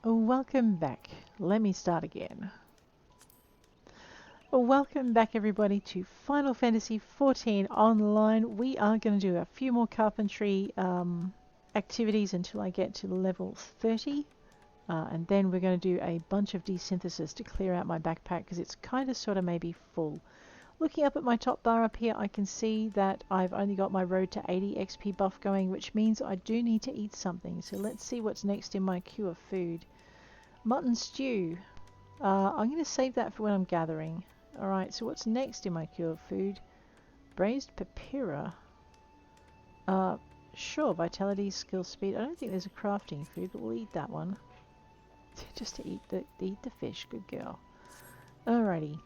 Welcome back. Let me start again. Welcome back everybody to Final Fantasy XIV Online. We are going to do a few more carpentry activities until I get to level 30. And then we're going to do a bunch of desynthesis to clear out my backpack because it's kind of sort of maybe full. Looking up at my top bar up here, I can see that I've only got my road to 80 XP buff going, which means I do need to eat something. So let's see what's next in my queue of food. Mutton stew. I'm going to save that for when I'm gathering. Alright, so what's next in my queue of food? Braised papyra. Sure, vitality, skill, speed. I don't think there's a crafting food, but we'll eat that one. Just to eat the fish. Good girl. Alrighty.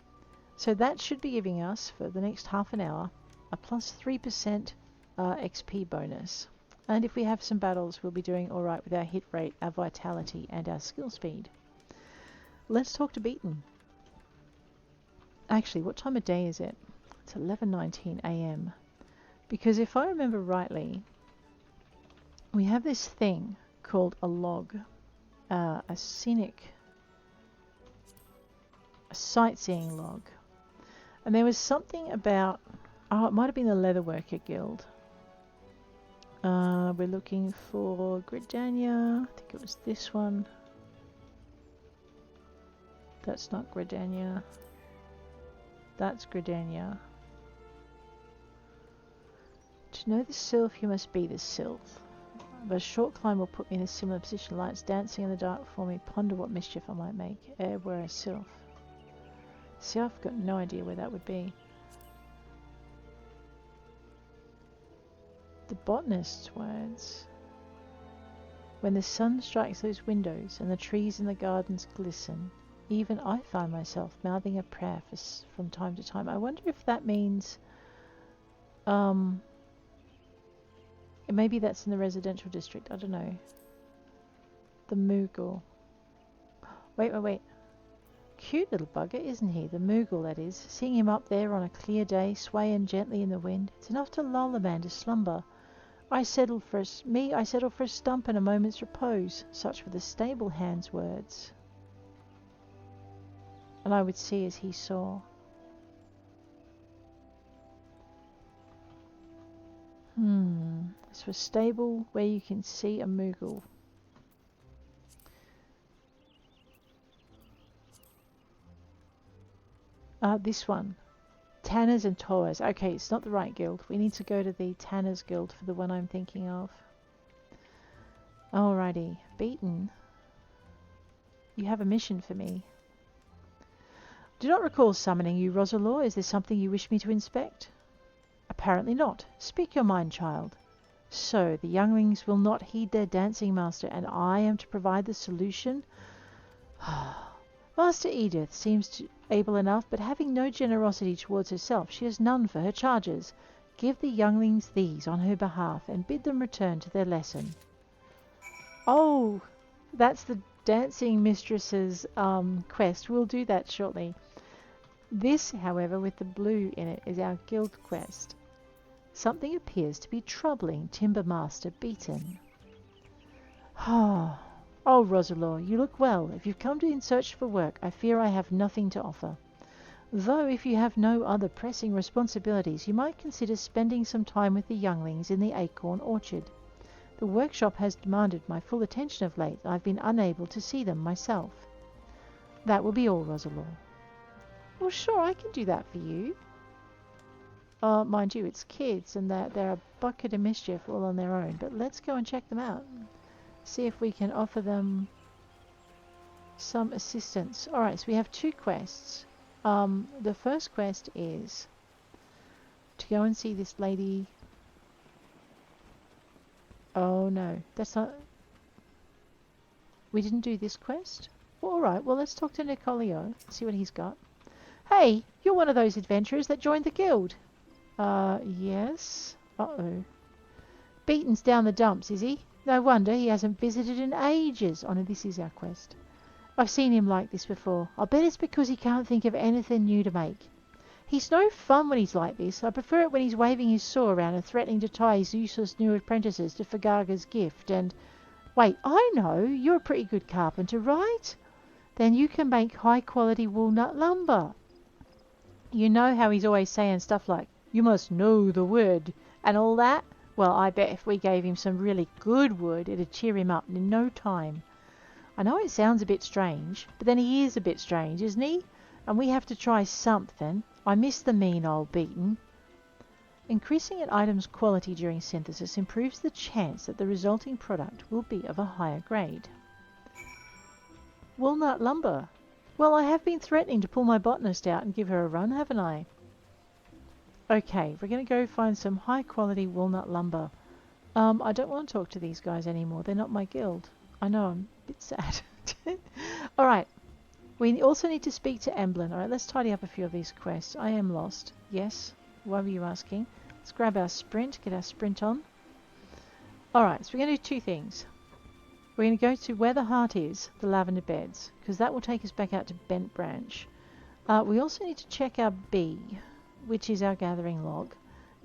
So that should be giving us, for the next half an hour, a plus 3% XP bonus. And if we have some battles, we'll be doing alright with our hit rate, our vitality, and our skill speed. Let's talk to Beaten. Actually, what time of day is it? It's 11:19 AM. Because if I remember rightly, we have this thing called a log. A sightseeing log. And there was something about... Oh, it might have been the Leatherworker Guild. We're looking for Gridania. I think it was this one. That's not Gridania. That's Gridania. To know the sylph, you must be the sylph. But a short climb will put me in a similar position. Lights dancing in the dark for me. Ponder what mischief I might make. Ere were a sylph. See, I've got no idea where that would be. The botanist's words. When the sun strikes those windows and the trees in the gardens glisten, even I find myself mouthing a prayer from time to time. I wonder if that means... maybe that's in the residential district. I don't know. The Moogle. Wait. Cute little bugger, isn't he? The Moogle, that is. Seeing him up there on a clear day, swaying gently in the wind, it's enough to lull a man to slumber. I settle for a stump and a moment's repose. Such were the stable hand's words. And I would see as he saw. It's for stable where you can see a Moogle. This one. Tanners and Towers. Okay, it's not the right guild. We need to go to the Tanners Guild for the one I'm thinking of. Alrighty. Beaten. You have a mission for me. Do not recall summoning you, Roselore. Is there something you wish me to inspect? Apparently not. Speak your mind, child. So, the younglings will not heed their dancing master, and I am to provide the solution? Master Edith seems able enough, but having no generosity towards herself, she has none for her charges. Give the younglings these on her behalf, and bid them return to their lesson. Oh, that's the dancing mistress's quest. We'll do that shortly. This, however, with the blue in it, is our guild quest. Something appears to be troubling Timber Master Beaten. Oh, Roselore, you look well. If you've come in search for work, I fear I have nothing to offer. Though if you have no other pressing responsibilities, you might consider spending some time with the younglings in the acorn orchard. The workshop has demanded my full attention of late, and I've been unable to see them myself. That will be all, Roselore. Well, sure, I can do that for you. Mind you, it's kids, and they're a bucket of mischief all on their own, but let's go and check them out. See if we can offer them some assistance. Alright, so we have two quests. The first quest is to go and see this lady. Oh no, that's not... We didn't do this quest? Well, alright, well let's talk to Nicolio, see what he's got. Hey, you're one of those adventurers that joined the guild. Yes. Uh-oh. Beaten's down the dumps, is he? No wonder he hasn't visited in ages. Oh no, this is our quest. I've seen him like this before. I'll bet it's because he can't think of anything new to make. He's no fun when he's like this. I prefer it when he's waving his saw around and threatening to tie his useless new apprentices to Fagaga's gift and... Wait, I know. You're a pretty good carpenter, right? Then you can make high-quality walnut lumber. You know how he's always saying stuff like, you must know the wood, and all that? Well, I bet if we gave him some really good wood, it'd cheer him up in no time. I know it sounds a bit strange, but then he is a bit strange, isn't he? And we have to try something. I miss the mean old beaten. Increasing an item's quality during synthesis improves the chance that the resulting product will be of a higher grade. Walnut lumber. Well, I have been threatening to pull my botanist out and give her a run, haven't I? Okay, we're going to go find some high quality walnut lumber. I don't want to talk to these guys anymore. They're not my guild. I know, I'm a bit sad. Alright, we also need to speak to Emblem. Alright, let's tidy up a few of these quests. I am lost. Yes, why were you asking? Let's grab our sprint, get our sprint on. Alright, so we're going to do two things. We're going to go to where the heart is, the Lavender Beds, because that will take us back out to Bent Branch. We also need to check our B, which is our gathering log,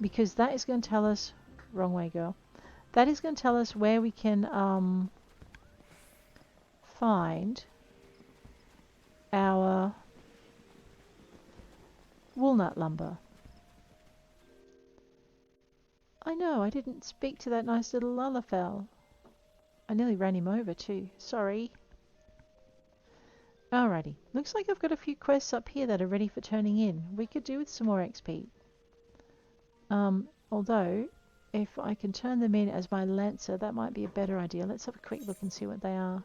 because that is going to tell us... Wrong way, girl. That is going to tell us where we can find our walnut lumber. I know, I didn't speak to that nice little lullafell. I nearly ran him over too. Sorry. Alrighty. Looks like I've got a few quests up here that are ready for turning in. We could do with some more XP. Although, if I can turn them in as my Lancer, that might be a better idea. Let's have a quick look and see what they are.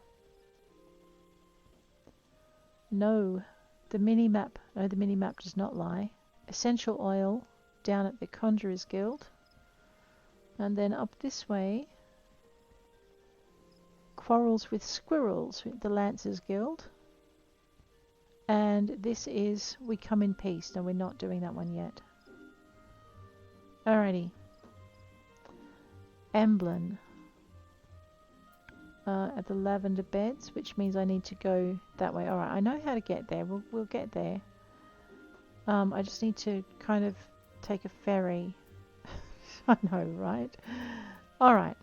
No. The mini-map. No, the mini-map does not lie. Essential oil down at the Conjurers Guild. And then up this way... Quarrels with Squirrels with the Lancers Guild. And this is We Come in Peace. No, we're not doing that one yet. Alrighty. Emblem. At the Lavender Beds, which means I need to go that way. Alright, I know how to get there. We'll get there. I just need to kind of take a ferry. I know, right? Alright.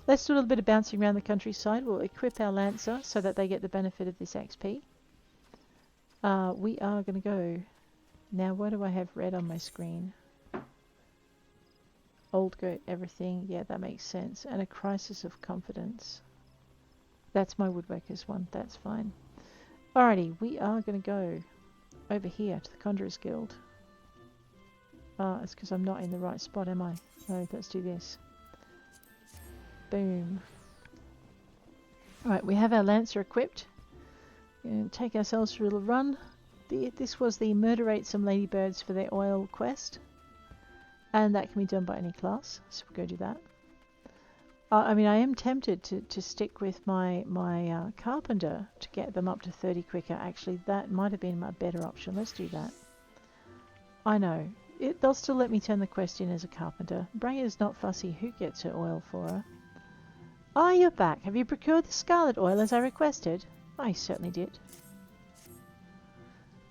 Let's do a little bit of bouncing around the countryside. We'll equip our Lancer so that they get the benefit of this XP. We are going to go... Now, what do I have red on my screen? Old goat, everything. Yeah, that makes sense. And a crisis of confidence. That's my woodworker's one. That's fine. Alrighty, we are going to go over here to the Conjurers Guild. It's because I'm not in the right spot, am I? No, let's do this. Boom. Alright, we have our Lancer equipped. And take ourselves for a little run. This was the Murderate Some Ladybirds for their oil quest. And that can be done by any class, so we'll go do that. I mean, I am tempted to stick with my Carpenter to get them up to 30 quicker. Actually, that might have been a better option. Let's do that. I know. They'll still let me turn the quest in as a Carpenter. Braya's not fussy who gets her oil for her. Ah, you're back. Have you procured the scarlet oil as I requested? I certainly did.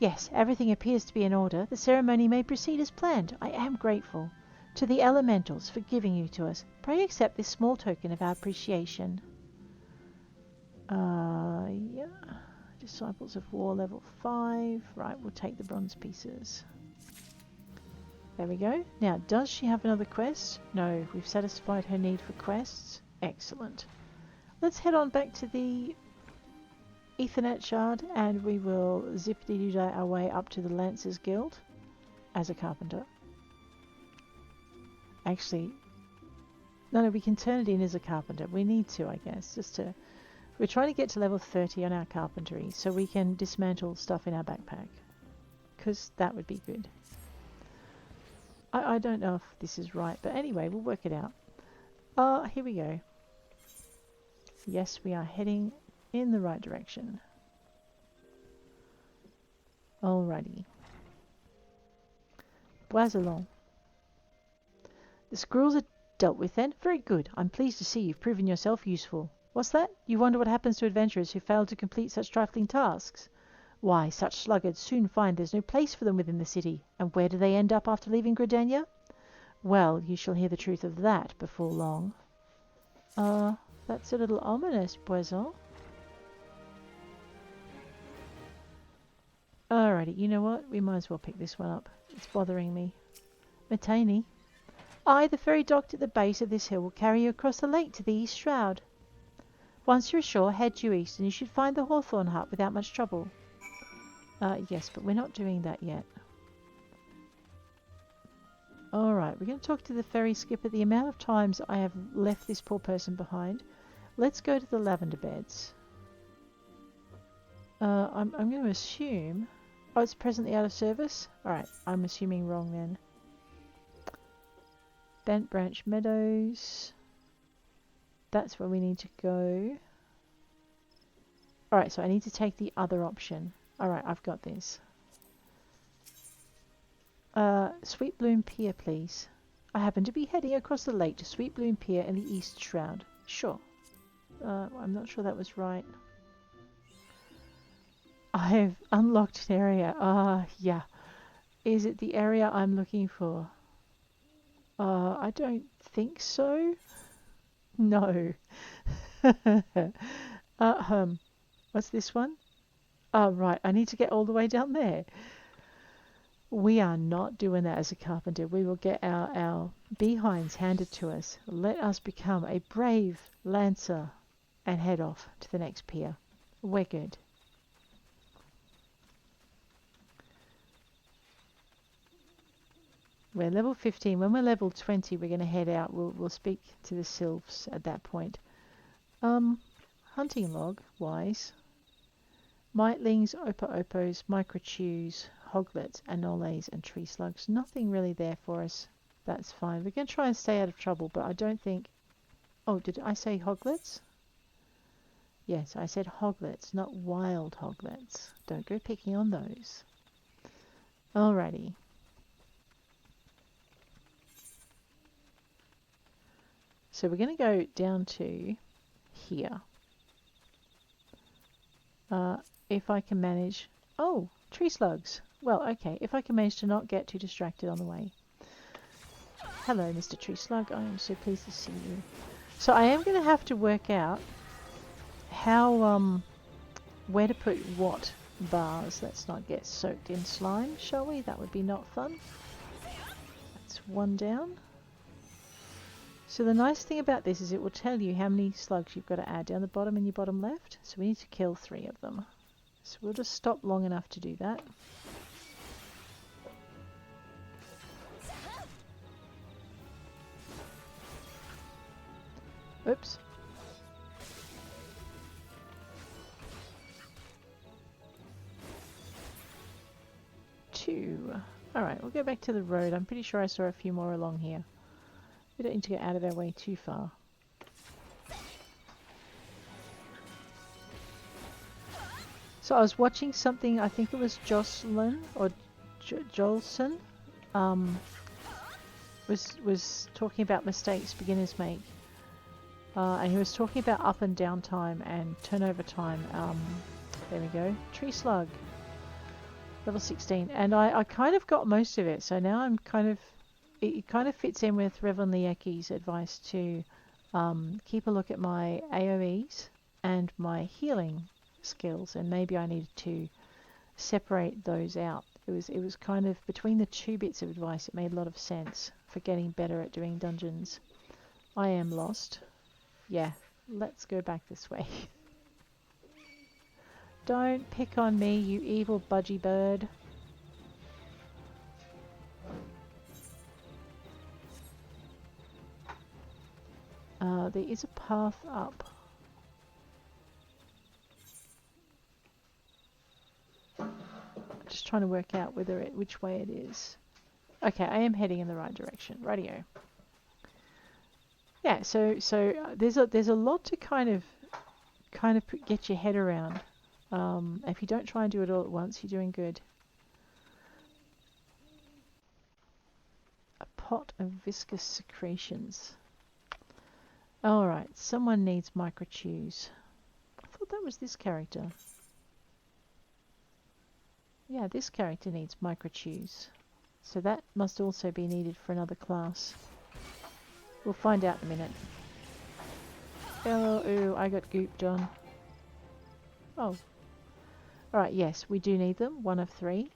Yes, everything appears to be in order. The ceremony may proceed as planned. I am grateful to the elementals for giving you to us. Pray accept this small token of our appreciation. Yeah. Disciples of War level 5. Right, we'll take the bronze pieces. There we go. Now, does she have another quest? No, we've satisfied her need for quests. Excellent. Let's head on back to the Ethernet shard and we will zippity-doo our way up to the Lancers Guild as a Carpenter. Actually, no, we can turn it in as a Carpenter. We need to, I guess, just to... We're trying to get to level 30 on our Carpentry so we can dismantle stuff in our backpack. Because that would be good. I don't know if this is right, but anyway, we'll work it out. Here we go. Yes, we are heading in the right direction. Alrighty. Boiselon. The squirrels are dealt with then? Very good. I'm pleased to see you've proven yourself useful. What's that? You wonder what happens to adventurers who fail to complete such trifling tasks? Why, such sluggards soon find there's no place for them within the city. And where do they end up after leaving Gridania? Well, you shall hear the truth of that before long. That's a little ominous, Poison. Alrighty, you know what? We might as well pick this one up. It's bothering me. Matani. I, the fairy doctor at the base of this hill, will carry you across the lake to the East Shroud. Once you're ashore, head due east, and you should find the Hawthorn Hut without much trouble. Yes, but we're not doing that yet. Alright, we're going to talk to the ferry skipper. The amount of times I have left this poor person behind. Let's go to the Lavender Beds. I'm going to assume... Oh, it's presently out of service? Alright, I'm assuming wrong then. Bent Branch Meadows. That's where we need to go. Alright, so I need to take the other option. Alright, I've got this. Sweet Bloom Pier, please. I happen to be heading across the lake to Sweet Bloom Pier in the East Shroud. Sure. I'm not sure that was right. I've unlocked an area. Yeah. Is it the area I'm looking for? I don't think so. No. What's this one? Oh, right. I need to get all the way down there. We are not doing that as a carpenter. We will get our behinds handed to us. Let us become a brave lancer and head off to the next pier. We're good. We're level 15. When we're level 20, we're going to head out. We'll speak to the sylphs at that point. Hunting log, wise. Mitlings, opa-opos, microchews, hoglets, anoles, and tree slugs. Nothing really there for us. That's fine. We're going to try and stay out of trouble, but I don't think... Oh, did I say hoglets? Yes, I said hoglets, not wild hoglets. Don't go picking on those. Alrighty. So we're going to go down to here. If I can manage... Oh, tree slugs. Well, okay. If I can manage to not get too distracted on the way. Hello, Mr. Tree Slug. I am so pleased to see you. So I am going to have to work out how, where to put what bars. Let's not get soaked in slime, shall we? That would be not fun. That's one down. So the nice thing about this is it will tell you how many slugs you've got to add down the bottom and your bottom left. So we need to kill 3 of them. So we'll just stop long enough to do that. Oops. Two. Alright, we'll go back to the road. I'm pretty sure I saw a few more along here. We don't need to get out of our way too far. So I was watching something, I think it was Jocelyn or Jolson, was talking about mistakes beginners make. And he was talking about up and down time and turnover time. There we go. Tree slug. Level 16. And I kind of got most of it. So now I'm kind of... It kind of fits in with Revan Lieki's advice to keep a look at my AoEs and my healing skills, and maybe I needed to separate those out. It was kind of between the 2 bits of advice. It made a lot of sense for getting better at doing dungeons. I am lost. Yeah, let's go back this way. Don't pick on me, you evil budgie bird. There is a path up. Just trying to work out which way it is. Okay, I am heading in the right direction. Rightio. Yeah, so there's a lot to kind of get your head around. If you don't try and do it all at once, you're doing good. A pot of viscous secretions. Alright, someone needs microchews. I thought that was this character. Yeah, this character needs microchews. So that must also be needed for another class. We'll find out in a minute. Oh, ooh, I got gooped on. Oh. Alright, yes, we do need them. 1 of 3.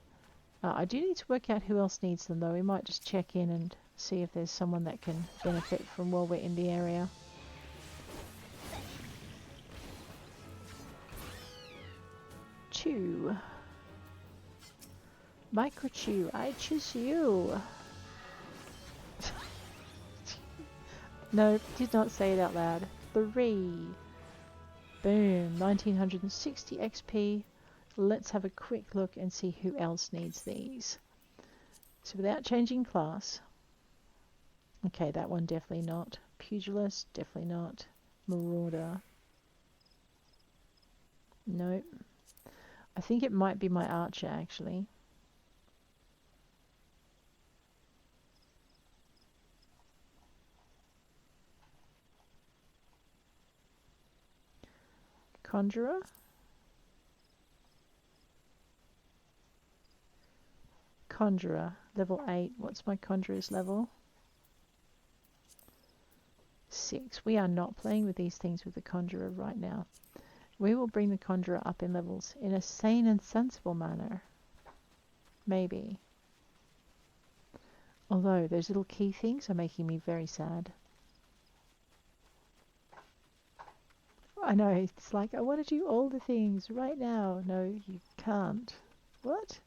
I do need to work out who else needs them, though. We might just check in and see if there's someone that can benefit from while we're in the area. Chew. Microchew, I choose you. No, did not say it out loud. 3. Boom, 1960 XP. Let's have a quick look and see who else needs these. So without changing class. Okay, that one definitely not. Pugilist, definitely not. Marauder. Nope. I think it might be my archer, actually. Conjurer. Conjurer, level 8. What's my conjurer's level? 6. We are not playing with these things with the conjurer right now. We will bring the conjurer up in levels in a sane and sensible manner. Maybe. Although those little key things are making me very sad. I know, it's like, I want to do all the things right now. No, you can't. What?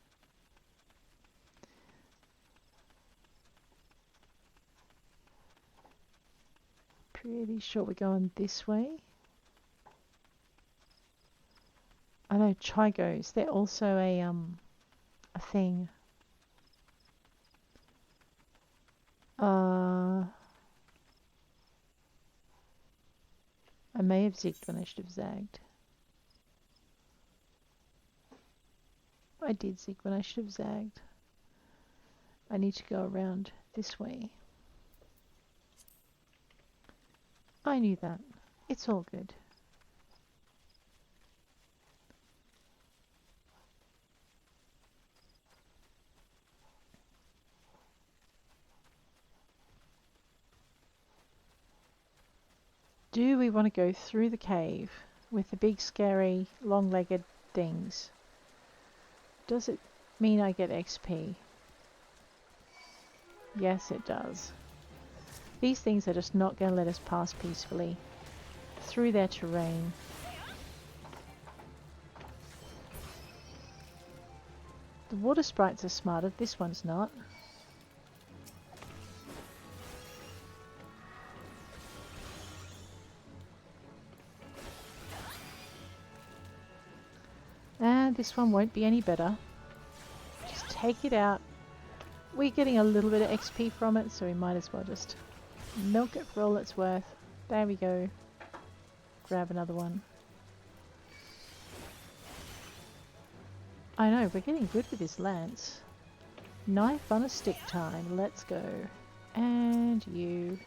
Pretty sure we're going this way. I know, Chigos, they're also a thing. I may have zigged when I should have zagged. I did zig when I should have zagged. I need to go around this way. I knew that. It's all good. Do we want to go through the cave with the big scary long-legged things? Does it mean I get XP? Yes, it does. These things are just not going to let us pass peacefully through their terrain. The water sprites are smarter, this one's not. And this one won't be any better. Just take it out. We're getting a little bit of XP from it, so we might as well just milk it for all it's worth. There we go. Grab another one. I know, we're getting good with this lance. Knife on a stick time. Let's go. And you.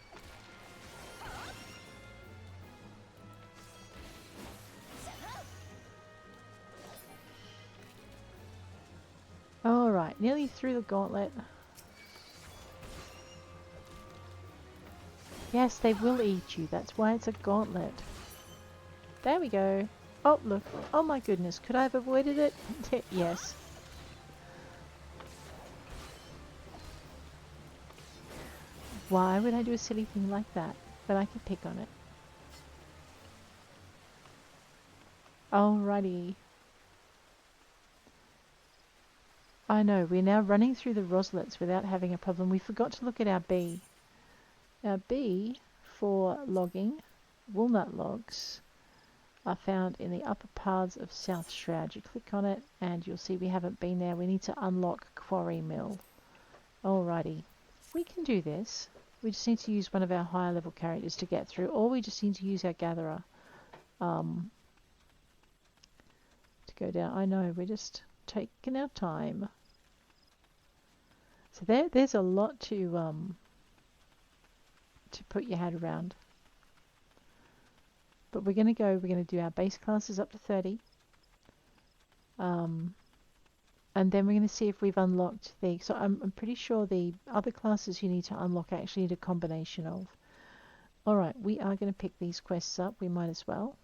Alright, nearly through the gauntlet. Yes, they will eat you. That's why it's a gauntlet. There we go. Oh, look. Oh my goodness. Could I have avoided it? Yes. Why would I do a silly thing like that? But I can pick on it. Alrighty. I know, we're now running through the roselets without having a problem. We forgot to look at our B. Our B for logging, walnut logs, are found in the upper paths of South Shroud. You click on it and you'll see we haven't been there. We need to unlock Quarry Mill. Alrighty, we can do this. We just need to use one of our higher level characters to get through, or we just need to use our gatherer to go down. I know, we're just taking our time. So there's a lot to put your head around. But we're going to do our base classes up to 30. And then we're going to see if we've unlocked the... So I'm pretty sure the other classes you need to unlock actually need a combination Alright, we are going to pick these quests up. We might as well.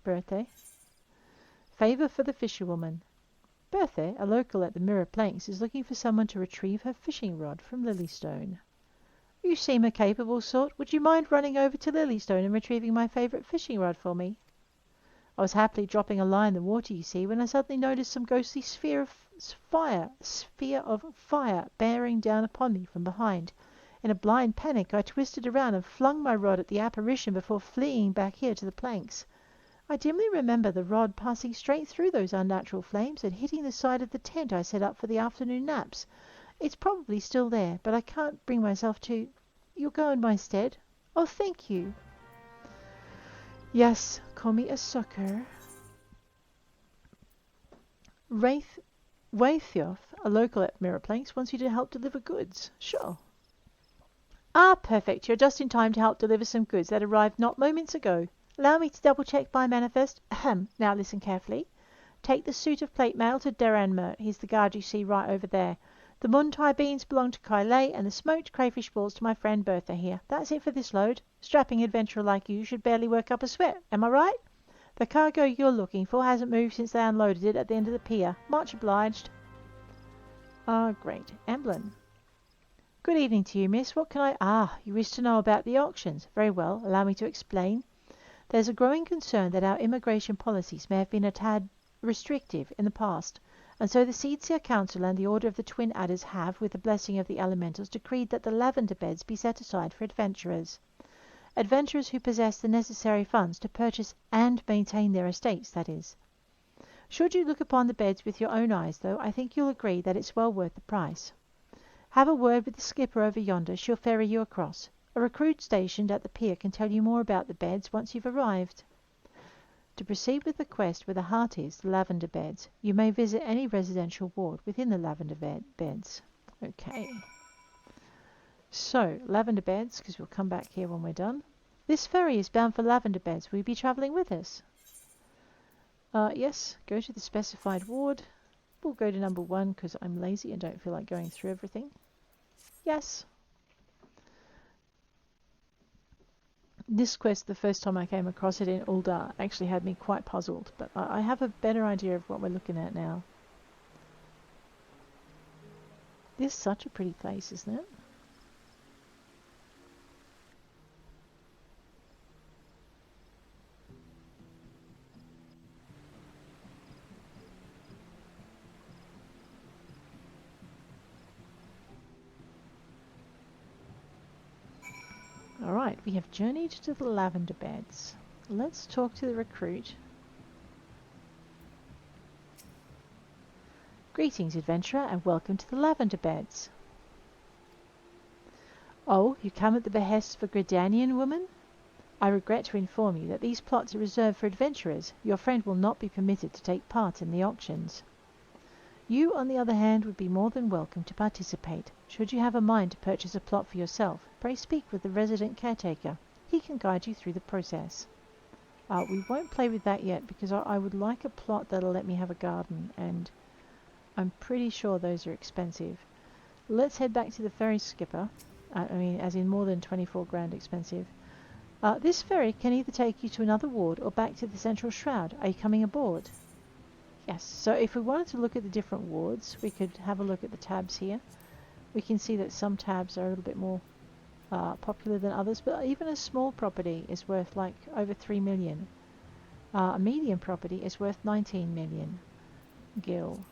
Birthday. Favour for the Fisherwoman. Bertha, a local at the Mirror Planks, is looking for someone to retrieve her fishing rod from Lilystone. You seem a capable sort. Would you mind running over to Lilystone and retrieving my favourite fishing rod for me? I was happily dropping a line in the water, you see, when I suddenly noticed some ghostly sphere of fire bearing down upon me from behind. In a blind panic, I twisted around and flung my rod at the apparition before fleeing back here to the planks. I dimly remember the rod passing straight through those unnatural flames and hitting the side of the tent I set up for the afternoon naps. It's probably still there, but I can't bring myself to... You'll go in my stead? Oh, thank you. Yes, call me a sucker. Waithioth, a local at Mirror Planks, wants you to help deliver goods. Sure. Ah, perfect. You're just in time to help deliver some goods that arrived not moments ago. Allow me to double-check my manifest. Ahem. Now listen carefully. Take the suit of plate mail to Deranmert. He's the guard you see right over there. The Muntai beans belong to Kailei, and the smoked crayfish balls to my friend Bertha here. That's it for this load. Strapping adventurer like you should barely work up a sweat. Am I right? The cargo you're looking for hasn't moved since they unloaded it at the end of the pier. Much obliged. Ah, great. Emblem. Good evening to you, miss. What can I... Ah, you wish to know about the auctions. Very well. Allow me to explain. There's a growing concern that our immigration policies may have been a tad restrictive in the past, and so the Seedseer Council and the Order of the Twin Adders have, with the blessing of the elementals, decreed that the Lavender Beds be set aside for adventurers. Adventurers who possess the necessary funds to purchase and maintain their estates, that is. Should you look upon the beds with your own eyes, though, I think you'll agree that it's well worth the price. Have a word with the skipper over yonder. She'll ferry you across. A recruit stationed at the pier can tell you more about the beds once you've arrived. To proceed with the quest where the heart is, the Lavender Beds, you may visit any residential ward within the Lavender Beds. Okay. So, Lavender Beds, because we'll come back here when we're done. This ferry is bound for Lavender Beds. Will you be travelling with us? Yes. Go to the specified ward. We'll go to number 1 because I'm lazy and don't feel like going through everything. Yes. This quest, the first time I came across it in Uldar, actually had me quite puzzled, but I have a better idea of what we're looking at now. This is such a pretty place, isn't it? Alright, we have journeyed to the Lavender Beds. Let's talk to the recruit. Greetings, adventurer, and welcome to the Lavender Beds. Oh, you come at the behest of a Gridanian woman? I regret to inform you that these plots are reserved for adventurers. Your friend will not be permitted to take part in the auctions. You, on the other hand, would be more than welcome to participate. Should you have a mind to purchase a plot for yourself, pray speak with the resident caretaker. He can guide you through the process. We won't play with that yet because I would like a plot that'll let me have a garden, and I'm pretty sure those are expensive. Let's head back to the ferry skipper. I mean, as in more than 24 grand expensive. This ferry can either take you to another ward or back to the Central Shroud. Are you coming aboard? Yes, so if we wanted to look at the different wards, we could have a look at the tabs here. We can see that some tabs are a little bit more popular than others, but even a small property is worth like over 3 million. A medium property is worth 19 million gil,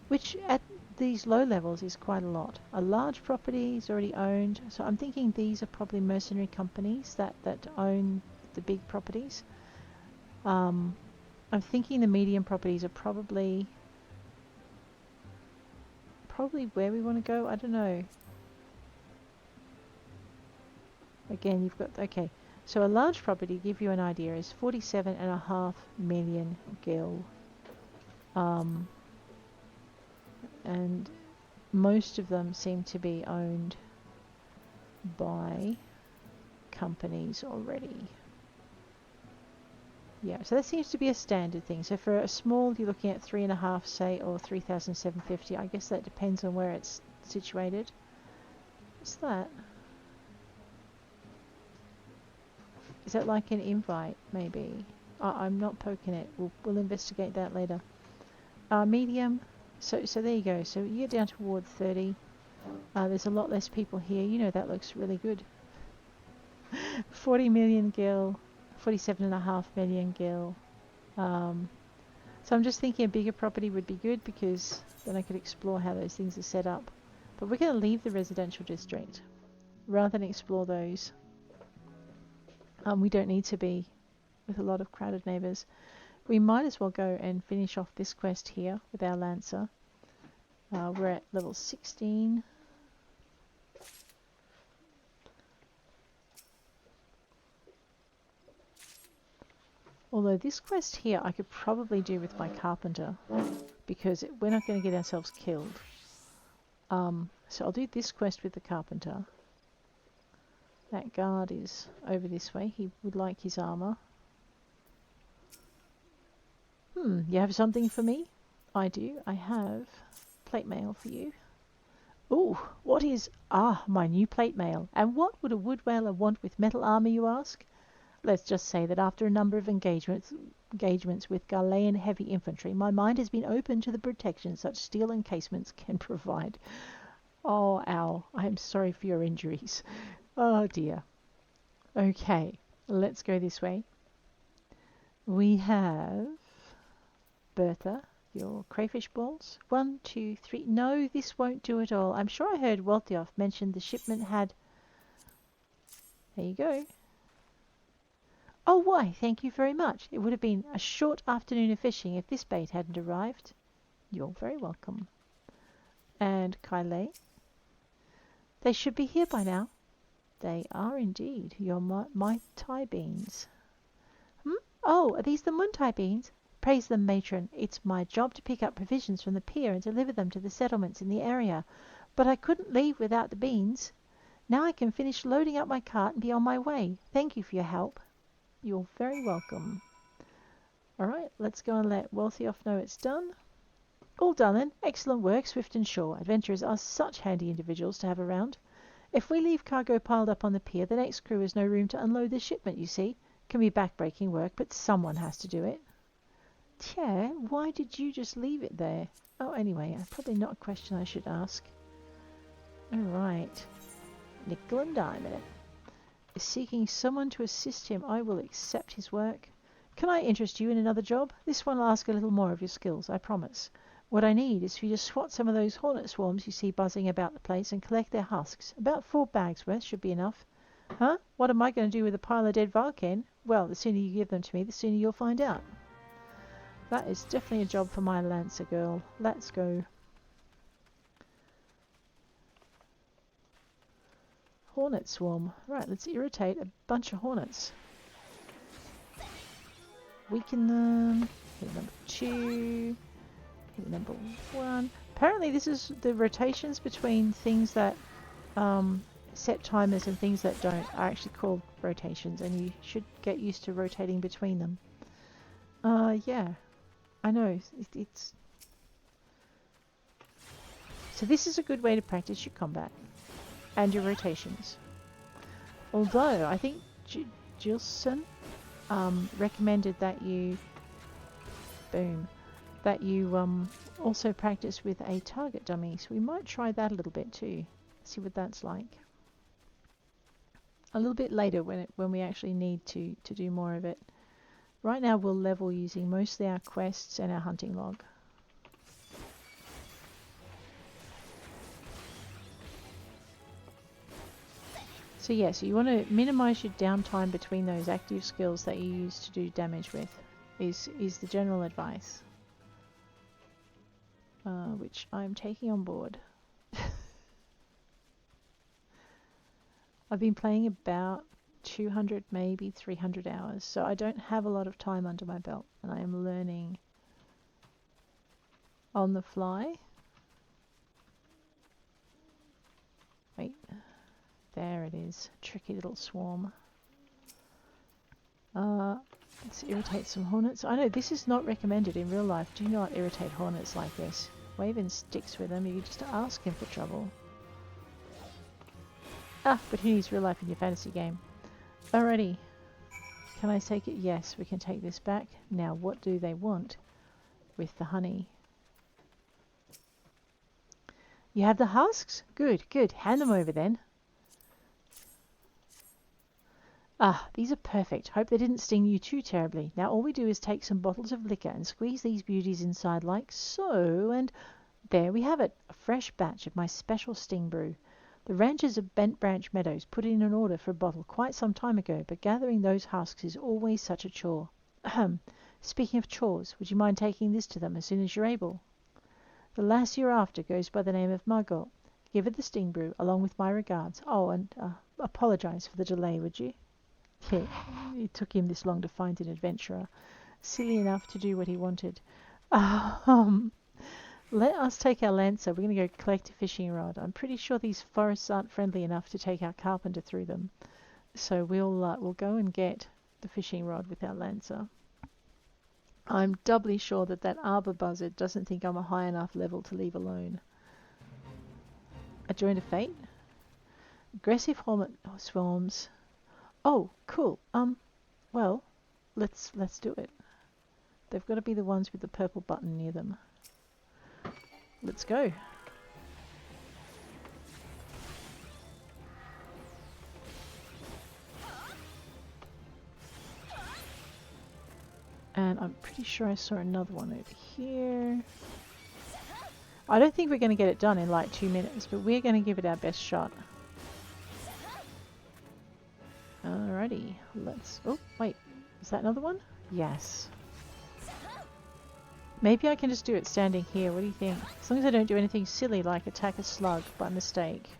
which at these low levels is quite a lot. A large property is already owned, so I'm thinking these are probably mercenary companies that own the big properties. I'm thinking the medium properties are probably where we want to go. I don't know. Again, you've got, okay, so a large property, to give you an idea, is 47.5 million gil. And most of them seem to be owned by companies already. Yeah, so that seems to be a standard thing. So for a small, you're looking at 3.5, say, or 3,750. I guess that depends on where it's situated. What's that? Is that like an invite, maybe? I'm not poking it. We'll investigate that later. Medium. So there you go. So you get down toward 30. There's a lot less people here. You know, that looks really good. 40 million gil. 47.5 million gil. So I'm just thinking a bigger property would be good, because then I could explore how those things are set up. But we're going to leave the residential district rather than explore those. We don't need to be with a lot of crowded neighbours. We might as well go and finish off this quest here with our Lancer. We're at level 16. Although this quest here I could probably do with my Carpenter, because we're not going to get ourselves killed. So I'll do this quest with the Carpenter. That guard is over this way. He would like his armour. You have something for me? I do. I have plate mail for you. Ooh, what is... my new plate mail. And what would a wood whaler want with metal armour, you ask? Let's just say that after a number of engagements with Galilean heavy infantry, my mind has been open to the protection such steel encasements can provide. Oh, ow. I am sorry for your injuries. Oh, dear. Okay, let's go this way. We have... Bertha, your crayfish balls. 1, 2, 3. No, this won't do at all. I'm sure I heard Waltioff mention the shipment had... There you go. Oh, why, thank you very much. It would have been a short afternoon of fishing if this bait hadn't arrived. You're very welcome. And Kyle? They should be here by now. They are indeed. Your Mai Tai beans. Oh, are these the Muntai beans? Praise them, matron. It's my job to pick up provisions from the pier and deliver them to the settlements in the area. But I couldn't leave without the beans. Now I can finish loading up my cart and be on my way. Thank you for your help. You're very welcome. Alright, let's go and let Waltioff know it's done. All done then. Excellent work, Swift and Shaw. Adventurers are such handy individuals to have around. If we leave cargo piled up on the pier, the next crew has no room to unload the shipment, you see. Can be back-breaking work, but someone has to do it. Tja, why did you just leave it there? Oh, anyway, probably not a question I should ask. Alright. Nickel and Diamond is seeking someone to assist him. I will accept his work. Can I interest you in another job? This one will ask a little more of your skills, I promise. What I need is for you to swat some of those hornet swarms you see buzzing about the place and collect their husks. About 4 bags worth should be enough. Huh? What am I going to do with a pile of dead Varken? Well, the sooner you give them to me, the sooner you'll find out. That is definitely a job for my Lancer girl. Let's go. Hornet swarm. Right, let's irritate a bunch of hornets. Weaken them. Hit number 2. Hit number 1. Apparently this is the rotations between things that set timers and things that don't are actually called rotations, and you should get used to rotating between them. Yeah. I know. It's... So this is a good way to practice your combat and your rotations. Although, I think Gilson recommended that you... Boom. That you also practice with a target dummy. So we might try that a little bit too. See what that's like. A little bit later when we actually need to do more of it. Right now we'll level using mostly our quests and our hunting log. So yeah, so you want to minimize your downtime between those active skills that you use to do damage with, is the general advice. Which I'm taking on board. I've been playing about 200, maybe 300 hours, so I don't have a lot of time under my belt, and I am learning on the fly. Wait, there it is. Tricky little swarm. Let's irritate some hornets. I know this is not recommended in real life. Do not irritate hornets like this. Waving sticks with them, you just ask him for trouble. Ah, but who needs real life in your fantasy game? Alrighty. Can I take it? Yes, we can take this back. Now, what do they want with the honey? You have the husks? Good, good. Hand them over then. Ah, these are perfect. Hope they didn't sting you too terribly. Now all we do is take some bottles of liquor and squeeze these beauties inside like so, and there we have it, a fresh batch of my special sting brew. The ranchers of Bent Branch Meadows put in an order for a bottle quite some time ago, but gathering those husks is always such a chore. Ahem. Speaking of chores, would you mind taking this to them as soon as you're able? The lass you're after goes by the name of Margot. Give her the sting brew, along with my regards. Oh, and apologize for the delay, would you? Yeah, it took him this long to find an adventurer. Silly enough to do what he wanted. Let us take our lancer. We're going to go collect a fishing rod. I'm pretty sure these forests aren't friendly enough to take our carpenter through them. So we'll go and get the fishing rod with our lancer. I'm doubly sure that that arbor buzzard doesn't think I'm a high enough level to leave alone. I joined a fate. Aggressive hornet swarms. Oh, cool. Well, let's do it. They've got to be the ones with the purple button near them. Let's go. And I'm pretty sure I saw another one over here. I don't think we're going to get it done in like 2 minutes, but we're going to give it our best shot. Alrighty, let's... Oh, wait. Is that another one? Yes. Maybe I can just do it standing here. What do you think? As long as I don't do anything silly like attack a slug by mistake.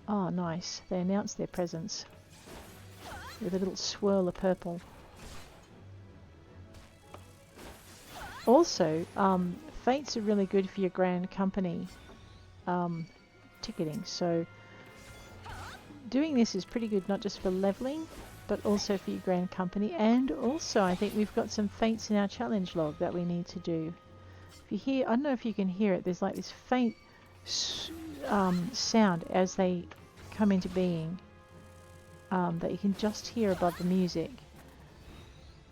Oh, nice. They announced their presence with a little swirl of purple. Also, fates are really good for your grand company ticketing. So doing this is pretty good, not just for leveling, but also for your grand company. And also, I think we've got some fates in our challenge log that we need to do. If you hear, I don't know if you can hear it, there's like this faint sound as they come into being that you can just hear above the music.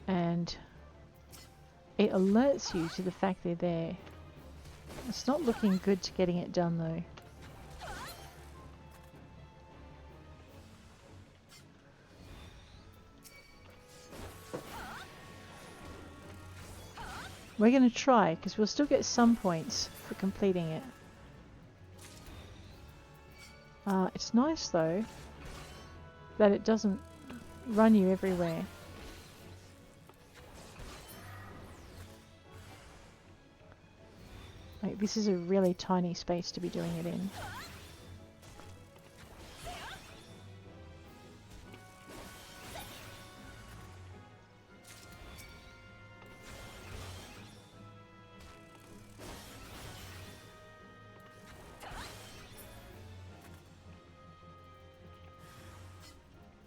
And it alerts you to the fact they're there. It's not looking good to getting it done though. We're going to try, because we'll still get some points for completing it. It's nice though that it doesn't run you everywhere. Like, this is a really tiny space to be doing it in.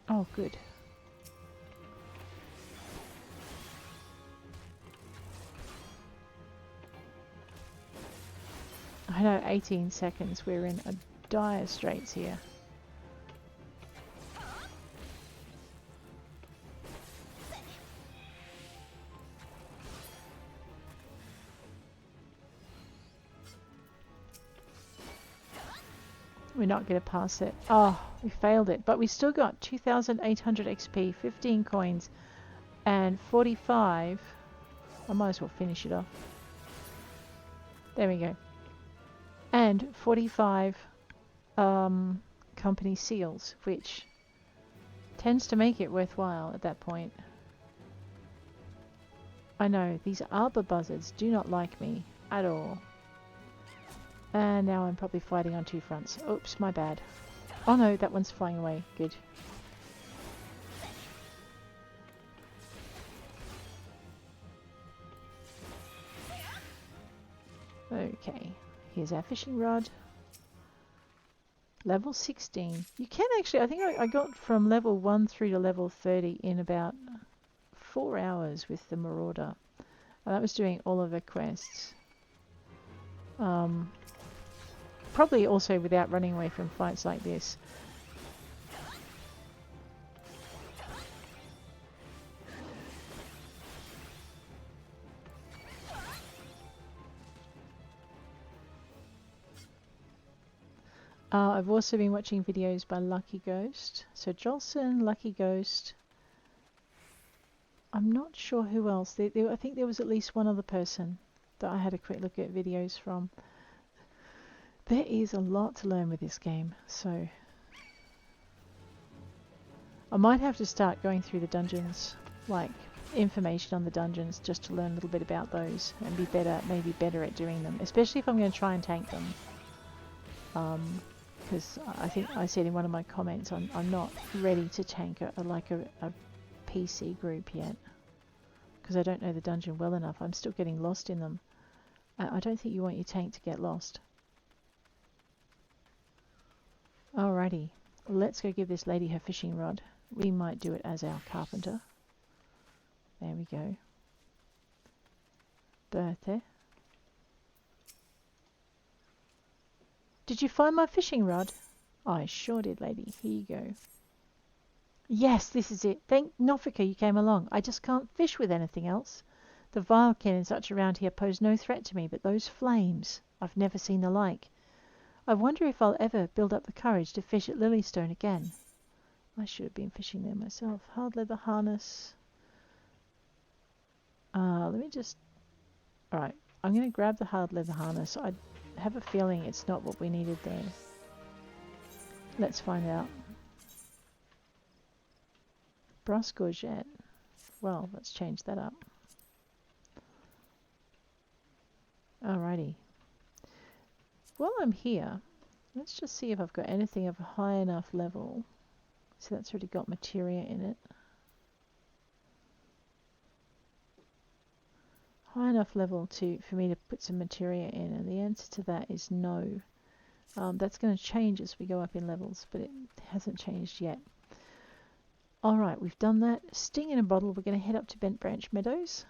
Oh, good. I know, 18 seconds. We're in a dire straits here. We're not going to pass it. Oh, we failed it. But we still got 2,800 XP, 15 coins, and 45. I might as well finish it off. There we go. And 45 company seals, which tends to make it worthwhile at that point. I know, these arbor buzzards do not like me at all. And now I'm probably fighting on two fronts. Oops, my bad. Oh no, that one's flying away. Good. Okay, here's our fishing rod. Level 16. You can actually, I think I got from level 1 through to level 30 in about 4 hours with the Marauder. And that was doing all of the quests. Probably also without running away from fights like this. I've also been watching videos by Lucky Ghost. So Jolson, Lucky Ghost. I'm not sure who else. I think there was at least one other person that I had a quick look at videos from. There is a lot to learn with this game, so I might have to start going through the dungeons, like information on the dungeons, just to learn a little bit about those and be better, maybe better at doing them, especially if I'm going to try and tank them. Because I think I said in one of my comments, I'm not ready to tank a PC group yet, because I don't know the dungeon well enough. I'm still getting lost in them. I don't think you want your tank to get lost. Alrighty, let's go give this lady her fishing rod. We might do it as our carpenter. There we go. Bertha. Did you find my fishing rod? I sure did, lady. Here you go. Yes, this is it. Thank Nofika you came along. I just can't fish with anything else. The Vilekin and such around here pose no threat to me, but those flames, I've never seen the like. I wonder if I'll ever build up the courage to fish at Lilystone again. I should have been fishing there myself. Hard leather harness. Let me just... Alright, I'm going to grab the hard leather harness. I have a feeling it's not what we needed though. Let's find out. Brass courgette. Well, let's change that up. Alrighty. While I'm here, let's just see if I've got anything of a high enough level. So that's already got materia in it. High enough level for me to put some materia in, and the answer to that is no. That's going to change as we go up in levels, but it hasn't changed yet. Alright, we've done that. Sting in a bottle, we're going to head up to Bent Branch Meadows.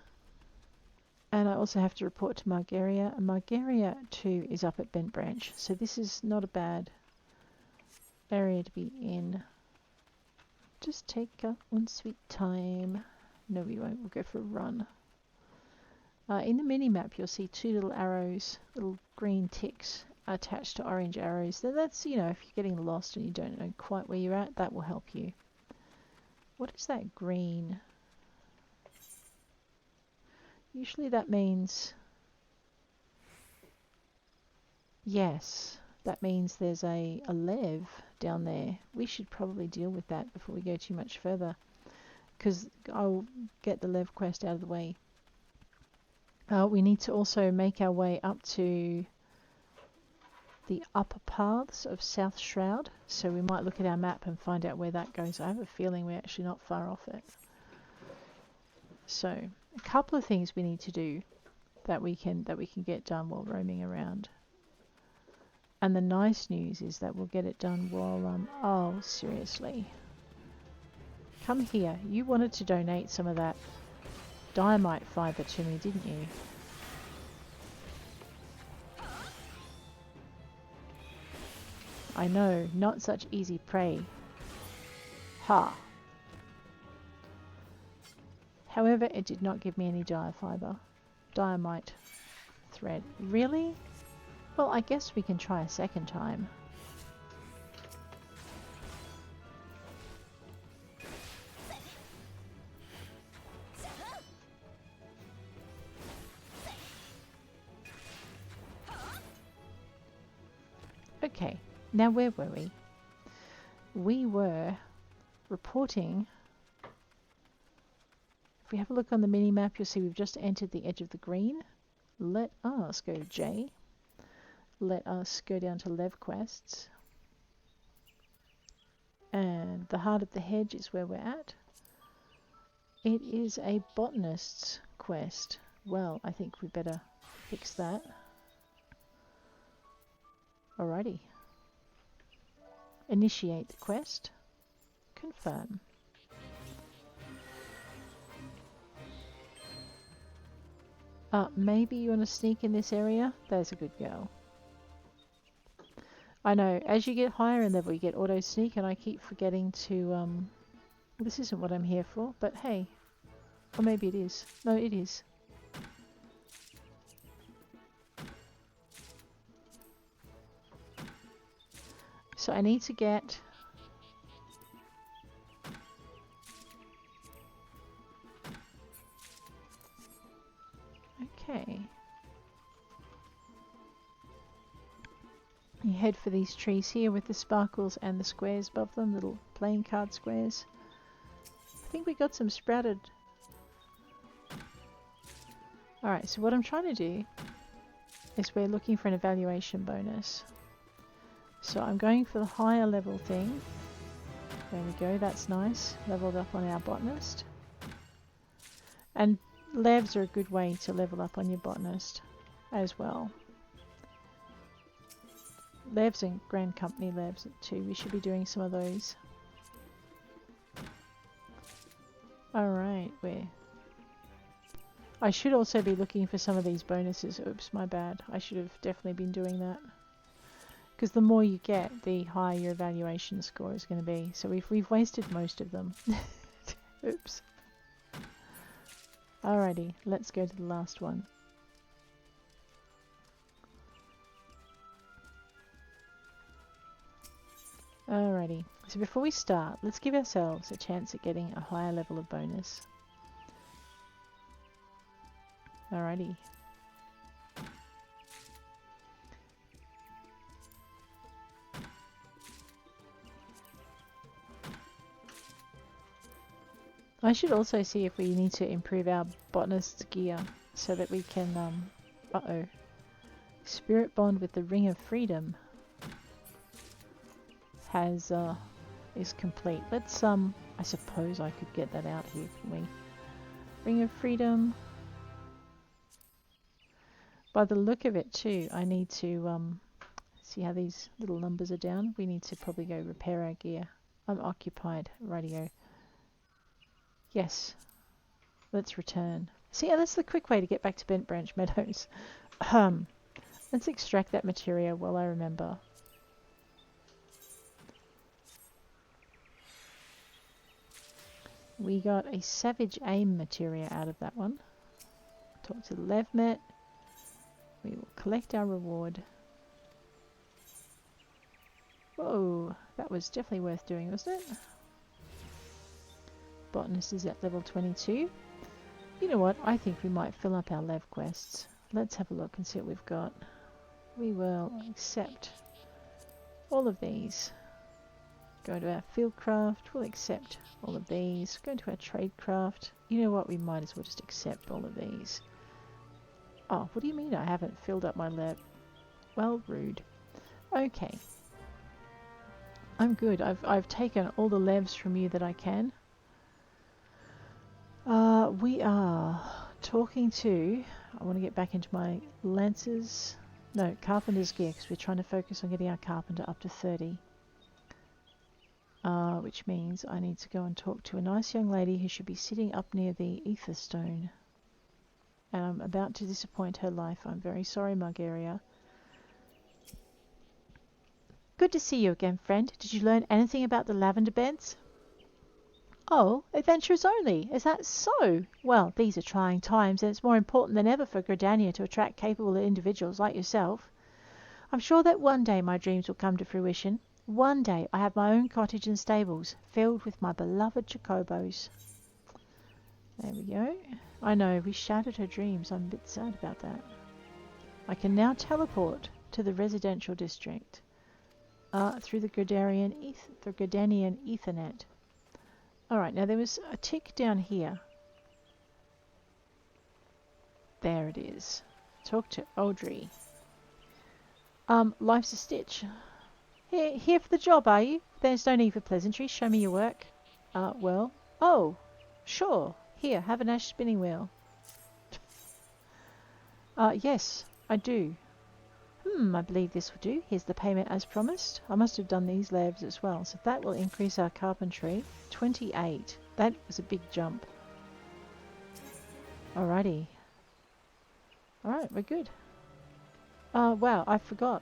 And I also have to report to Margaria, and Margaria too is up at Bent Branch, so this is not a bad area to be in. Just take one sweet time. No, we won't. We'll go for a run. In the mini-map, you'll see two little arrows, little green ticks attached to orange arrows. So that's, you know, if you're getting lost and you don't know quite where you're at, that will help you. What is that green? Usually that means... Yes, that means there's a leve down there. We should probably deal with that before we go too much further, because I'll get the leve quest out of the way. We need to also make our way up to the upper paths of South Shroud, so we might look at our map and find out where that goes. I have a feeling we're actually not far off it. So a couple of things we need to do that we can get done while roaming around. And the nice news is that we'll get it done while oh, seriously. Come here. You wanted to donate some of that dynamite fiber to me, didn't you? I know, not such easy prey. Ha! However, it did not give me any diamite thread. Really? Well, I guess we can try a second time. Okay, now where were we? We were reporting. If we have a look on the mini-map, you'll see we've just entered the edge of the green. Let us go to J. Let us go down to Lev quests. And the heart of the hedge is where we're at. It is a botanist's quest. Well, I think we better fix that. Alrighty. Initiate the quest. Confirm. Maybe you want to sneak in this area? There's a good girl. I know, as you get higher in level you get auto sneak, and I keep forgetting to, this isn't what I'm here for, but hey. Or maybe it is. No, it is. So I need to get... Okay. You head for these trees here with the sparkles and the squares above them, little playing card squares. I think we got some sprouted. Alright, so what I'm trying to do is we're looking for an evaluation bonus. So I'm going for the higher level thing. There we go, that's nice. Leveled up on our botanist. And leves are a good way to level up on your botanist as well. Leves and Grand Company leves too. We should be doing some of those. Alright, I should also be looking for some of these bonuses. Oops, my bad. I should have definitely been doing that. Because the more you get, the higher your evaluation score is going to be. So we've wasted most of them. Oops. Alrighty, let's go to the last one. Alrighty, so before we start, let's give ourselves a chance at getting a higher level of bonus. Alrighty. I should also see if we need to improve our botanist's gear so that we can, uh-oh. Spirit bond with the Ring of Freedom is complete. Let's, I suppose I could get that out here, can we? Ring of Freedom. By the look of it too, I need to, see how these little numbers are down. We need to probably go repair our gear. I'm occupied. Radio. Yes. Let's return. See, that's the quick way to get back to Bent Branch Meadows. Let's extract that materia while I remember. We got a Savage Aim materia out of that one. Talk to the Levmet. We will collect our reward. Whoa, that was definitely worth doing, wasn't it? Botanist is at level 22. You know what? I think we might fill up our Lev quests. Let's have a look and see what we've got. We will accept all of these. Go to our Fieldcraft. We'll accept all of these. Go to our Tradecraft. You know what? We might as well just accept all of these. Oh, what do you mean I haven't filled up my Lev? Well, rude. Okay. I'm good. I've taken all the Levs from you that I can. We are talking to... I want to get back into my Lancers... No, Carpenters Guild, because we're trying to focus on getting our Carpenter up to 30. Which means I need to go and talk to a nice young lady who should be sitting up near the Ether Stone. And I'm about to disappoint her life. I'm very sorry, Margaria. Good to see you again, friend. Did you learn anything about the Lavender Beds? Oh, adventurers only. Is that so? Well, these are trying times, and it's more important than ever for Gridania to attract capable individuals like yourself. I'm sure that one day my dreams will come to fruition. One day I have my own cottage and stables, filled with my beloved chocobos. There we go. I know, we shattered her dreams. I'm a bit sad about that. I can now teleport to the residential district through the Gridanian Ethernet. Alright, now there was a tick down here. There it is. Talk to Audrey. Life's a stitch. Here for the job, are you? There's no need for pleasantries. Show me your work. Well. Oh, sure. Here, have an ash spinning wheel. Yes, I do. I believe this will do. Here's the payment as promised. I must have done these labs as well. So that will increase our carpentry. 28. That was a big jump. Alrighty. Alright, we're good. Wow, I forgot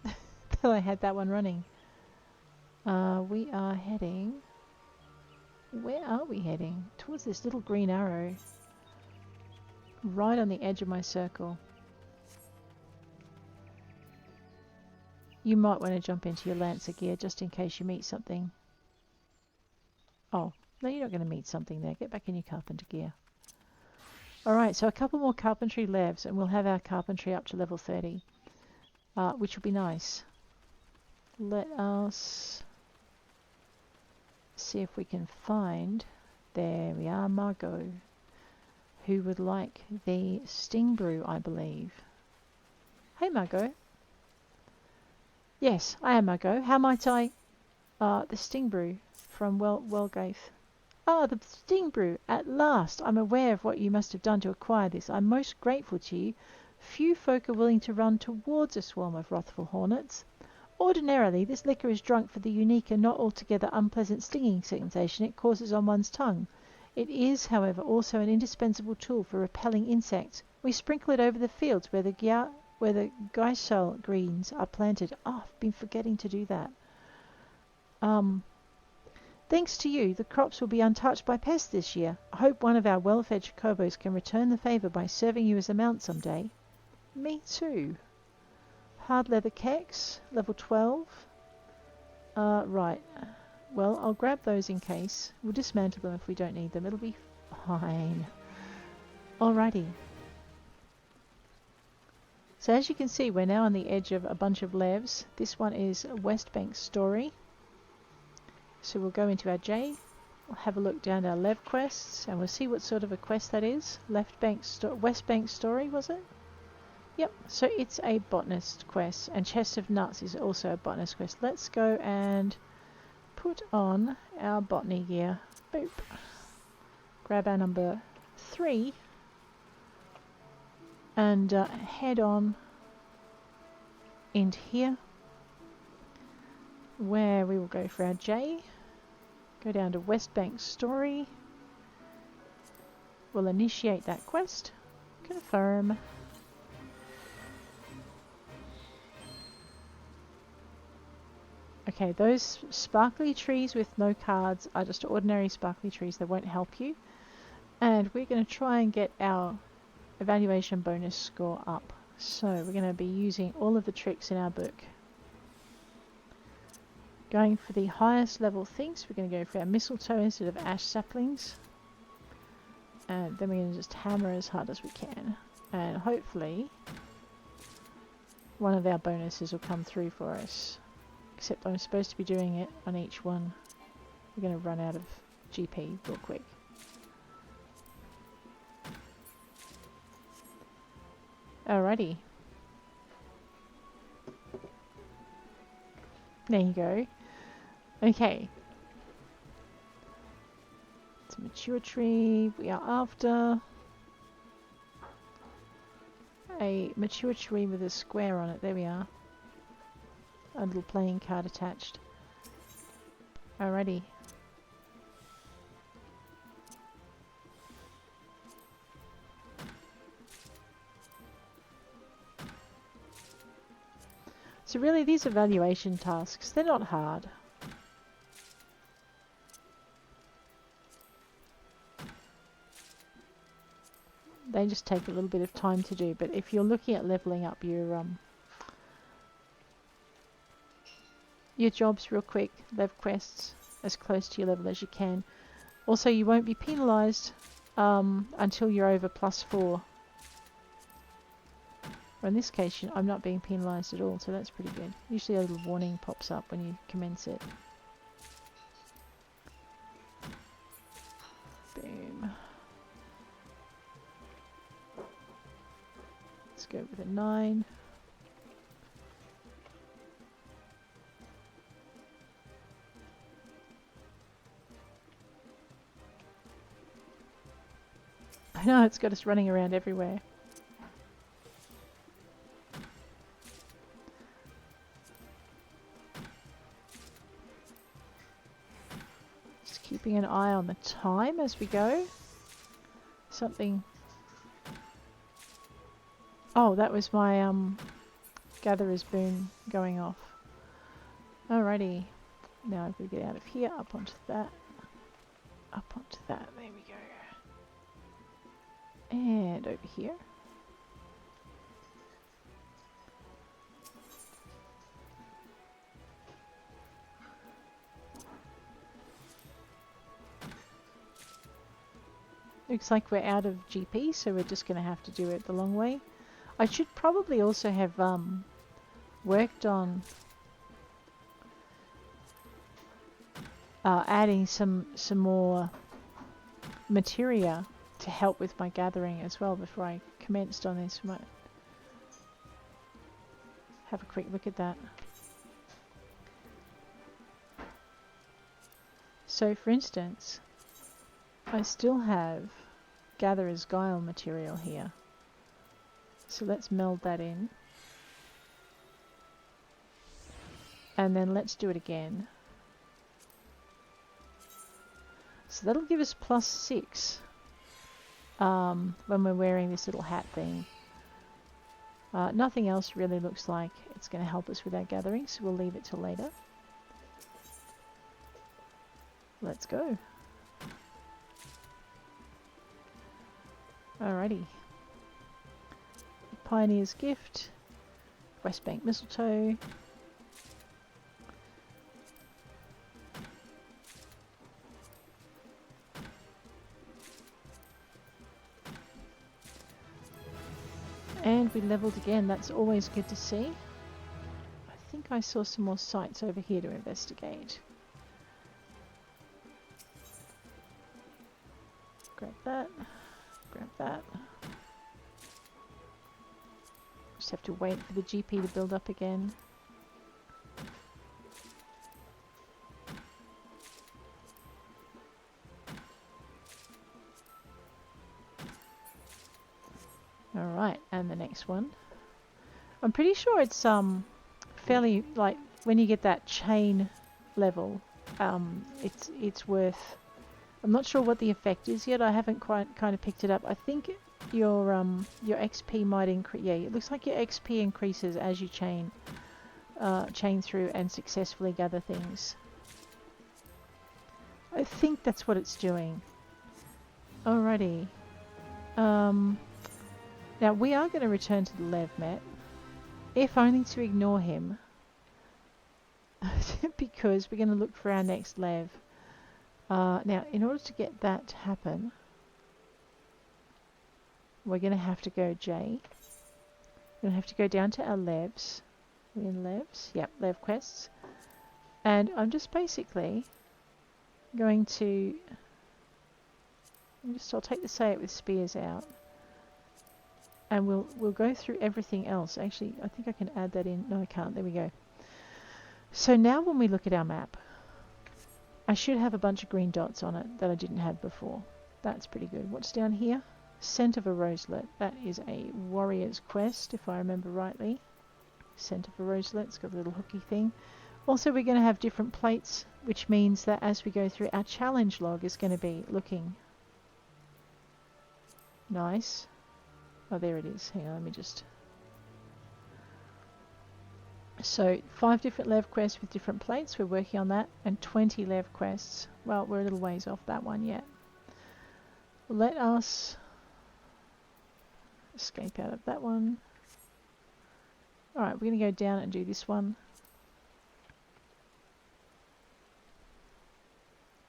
that I had that one running. We are heading... Where are we heading? Towards this little green arrow. Right on the edge of my circle. You might want to jump into your Lancer gear just in case you meet something. Oh, no, you're not going to meet something there. Get back in your carpenter gear. Alright, so a couple more carpentry leves and we'll have our carpentry up to level 30. Which will be nice. Let us see if we can find... There we are, Margot. Who would like the sting brew, I believe. Hey, Margot. Yes, I am Margot. How might I... the sting brew from Wellgaith. Ah, the sting brew. At last, I'm aware of what you must have done to acquire this. I'm most grateful to you. Few folk are willing to run towards a swarm of wrathful hornets. Ordinarily, this liquor is drunk for the unique and not altogether unpleasant stinging sensation it causes on one's tongue. It is, however, also an indispensable tool for repelling insects. We sprinkle it over the fields where the Geisel greens are planted. Oh, I've been forgetting to do that. Thanks to you, the crops will be untouched by pests this year. I hope one of our well-fed chocobos can return the favour by serving you as a mount someday. Me too. Hard leather kegs, level 12. Right. Well, I'll grab those in case. We'll dismantle them if we don't need them. It'll be fine. Alrighty. So as you can see, we're now on the edge of a bunch of levs. This one is West Bank Story. So we'll go into our J. We'll have a look down our lev quests and we'll see what sort of a quest that is. West Bank Story, was it? Yep, so it's a botanist quest, and Chest of Nuts is also a botanist quest. Let's go and put on our botany gear. Boop. Grab our number 3 and head on into here, where we will go for our J. Go down to West Bank Story. We'll initiate that quest. Confirm. Okay, those sparkly trees with no cards are just ordinary sparkly trees. They won't help you. And we're going to try and get our evaluation bonus score up. So we're going to be using all of the tricks in our book. Going for the highest level things, we're going to go for our mistletoe instead of ash saplings. And then we're going to just hammer as hard as we can. And hopefully one of our bonuses will come through for us. Except I'm supposed to be doing it on each one. We're going to run out of GP real quick. Alrighty. There you go. Okay. It's a mature tree. We are after a mature tree with a square on it. There we are. A little playing card attached. Alrighty. So really these evaluation tasks, they're not hard. They just take a little bit of time to do, but if you're looking at leveling up your jobs real quick, lev quests as close to your level as you can. Also, you won't be penalised until you're over +4. Or in this case, I'm not being penalised at all, so that's pretty good. Usually a little warning pops up when you commence it. Boom. Let's go with a 9. I know, it's got us running around everywhere. Just keeping an eye on the time as we go. Something... Oh, that was my gatherer's boon going off. Alrighty. Now I've got to get out of here, up onto that. Up onto that, there we go. And over here. Looks like we're out of GP, so we're just going to have to do it the long way. I should probably also have worked on adding some more materia to help with my gathering as well before I commenced on this. Might have a quick look at that. So for instance, I still have Gatherer's Guile material here. So let's meld that in. And then let's do it again. So that'll give us +6 when we're wearing this little hat thing. Nothing else really looks like it's going to help us with our gathering, so we'll leave it till later. Let's go. Alrighty. Pioneer's Gift, Westbank Mistletoe. And we leveled again, that's always good to see. I think I saw some more sites over here to investigate. Grab that, grab that. Just have to wait for the GP to build up again. Alright, and the next one. I'm pretty sure it's fairly, like, when you get that chain level, it's worth... I'm not sure what the effect is yet, I haven't quite kind of picked it up. I think your XP might increase. Yeah, it looks like your XP increases as you chain through and successfully gather things. I think that's what it's doing. Alrighty. Now we are going to return to the leve met, if only to ignore him, because we're going to look for our next leve. Now, in order to get that to happen, we're going to have to go J. We're going to have to go down to our leves. We're in leves. Yep, leve quests. And I'm just basically going to... I'll take the say it with spears out. And we'll go through everything else. Actually, I think I can add that in. No, I can't. There we go. So now when we look at our map, I should have a bunch of green dots on it that I didn't have before. That's pretty good. What's down here? Scent of a Roselet. That is a warrior's quest, if I remember rightly. Scent of a Roselet. It's got a little hooky thing. Also, we're going to have different plates, which means that as we go through, our challenge log is going to be looking nice. Oh, there it is. Hang on, let me just... So, 5 different leve quests with different plates. We're working on that. And 20 leve quests. Well, we're a little ways off that one yet. Let us escape out of that one. Alright, we're going to go down and do this one.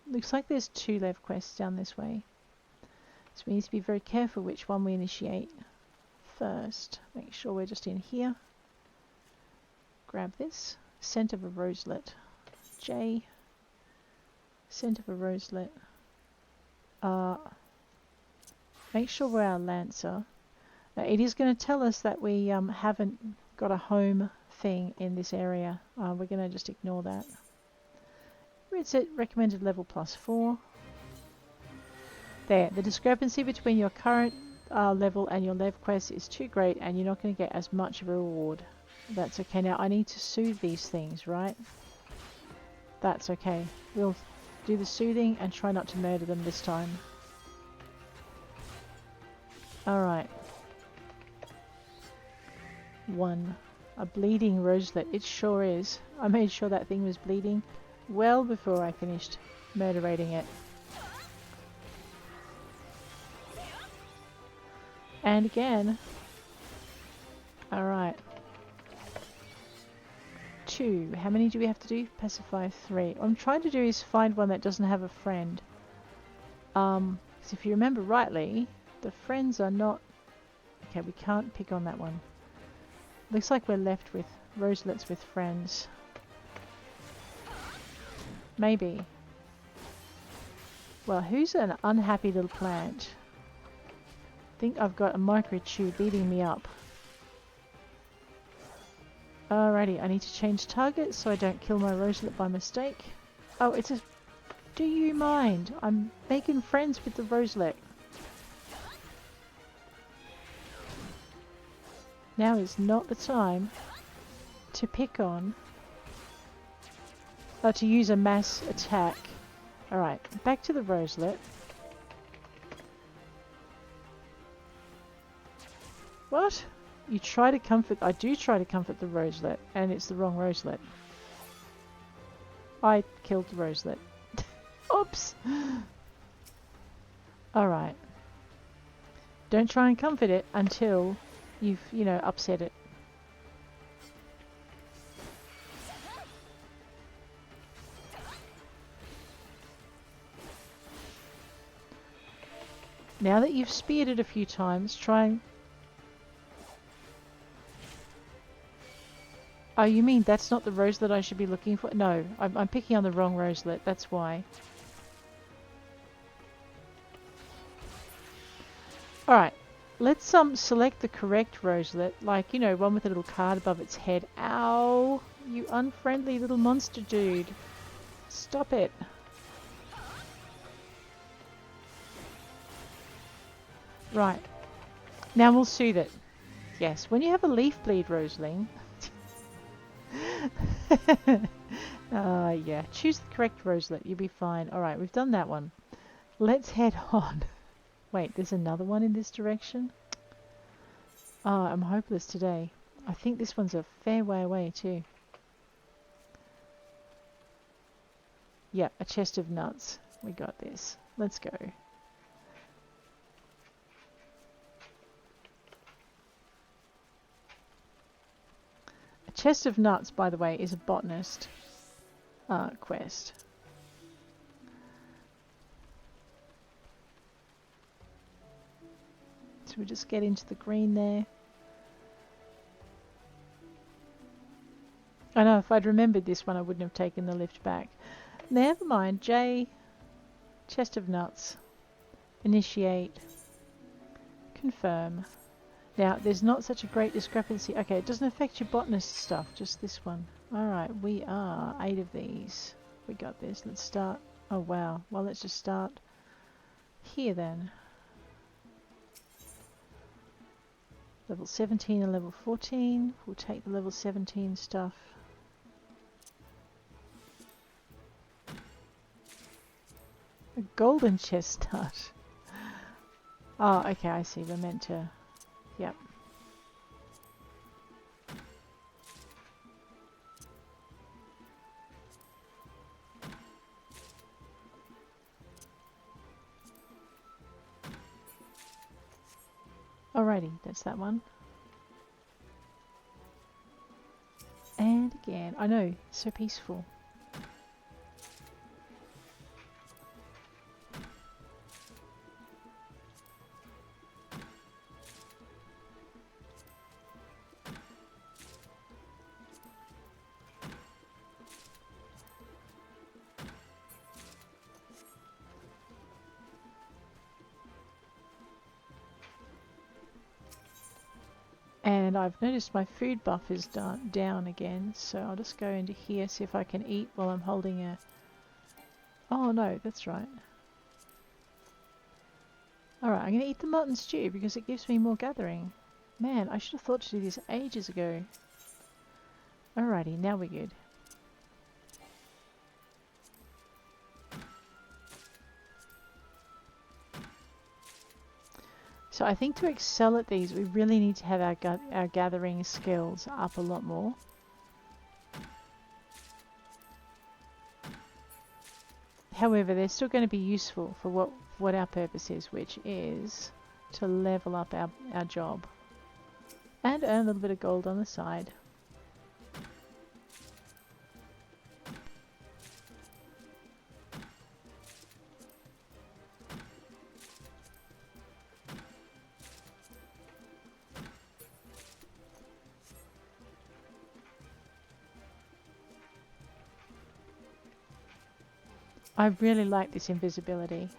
Looks like there's 2 leve quests down this way. So we need to be very careful which one we initiate first. Make sure we're just in here. Grab this. Scent of a Roselet. J. Scent of a Roselet. Make sure we're our Lancer. Now it is going to tell us that we haven't got a home thing in this area. We're going to just ignore that. It's at recommended level +4. There, the discrepancy between your current level and your leve quest is too great and you're not going to get as much of a reward. That's okay. Now I need to soothe these things, right? That's okay. We'll do the soothing and try not to murder them this time. Alright. 1. A bleeding Roselet. It sure is. I made sure that thing was bleeding well before I finished murderating it. And again. Alright. 2. How many do we have to do? Pacify 3. What I'm trying to do is find one that doesn't have a friend. Because if you remember rightly, the friends are not... Okay, we can't pick on that one. Looks like we're left with roselets with friends. Maybe. Well, who's an unhappy little plant? I think I've got a microchew beating me up. Alrighty, I need to change target so I don't kill my roselet by mistake. Oh, it's a... Do you mind? I'm making friends with the roselet. Now is not the time to pick on... to use a mass attack. Alright, back to the roselet. What? You try to comfort... I do try to comfort the roselet, and it's the wrong roselet. I killed the roselet. Oops! Alright. Don't try and comfort it until you've, you know, upset it. Now that you've speared it a few times, try and... Oh, you mean that's not the roselet I should be looking for? No, I'm picking on the wrong roselet, that's why. Alright, let's select the correct roselet, like, you know, one with a little card above its head. Ow! You unfriendly little monster dude. Stop it. Right. Now we'll soothe it. Yes, when you have a leaf bleed roseling... yeah, choose the correct roselet, you'll be fine. Alright, we've done that one. Let's head on. Wait, there's another one in this direction? Oh, I'm hopeless today. I think this one's a fair way away too. Yeah, a chest of nuts. We got this. Let's go. A chest of nuts, by the way, is a botanist quest. So we just get into the green there. I know, if I'd remembered this one I wouldn't have taken the lift back. Never mind, J. Chest of nuts. Initiate. Confirm. Now, there's not such a great discrepancy. Okay, it doesn't affect your botanist stuff, just this one. Alright, we are 8 of these. We got this. Let's start. Oh, wow. Well, let's just start here then. Level 17 and level 14. We'll take the level 17 stuff. A golden chestnut. Oh, okay, I see. We're meant to... Yep. Alrighty, that's that one. And again, I know, so peaceful. And I've noticed my food buff is down again, so I'll just go into here, see if I can eat while I'm holding a... Oh no, that's right. Alright, I'm going to eat the mutton stew because it gives me more gathering. Man, I should have thought to do this ages ago. Alrighty, now we're good. So I think to excel at these, we really need to have our gathering skills up a lot more. However, they're still going to be useful for what our purpose is, which is to level up our job. And earn a little bit of gold on the side. I really like this invisibility.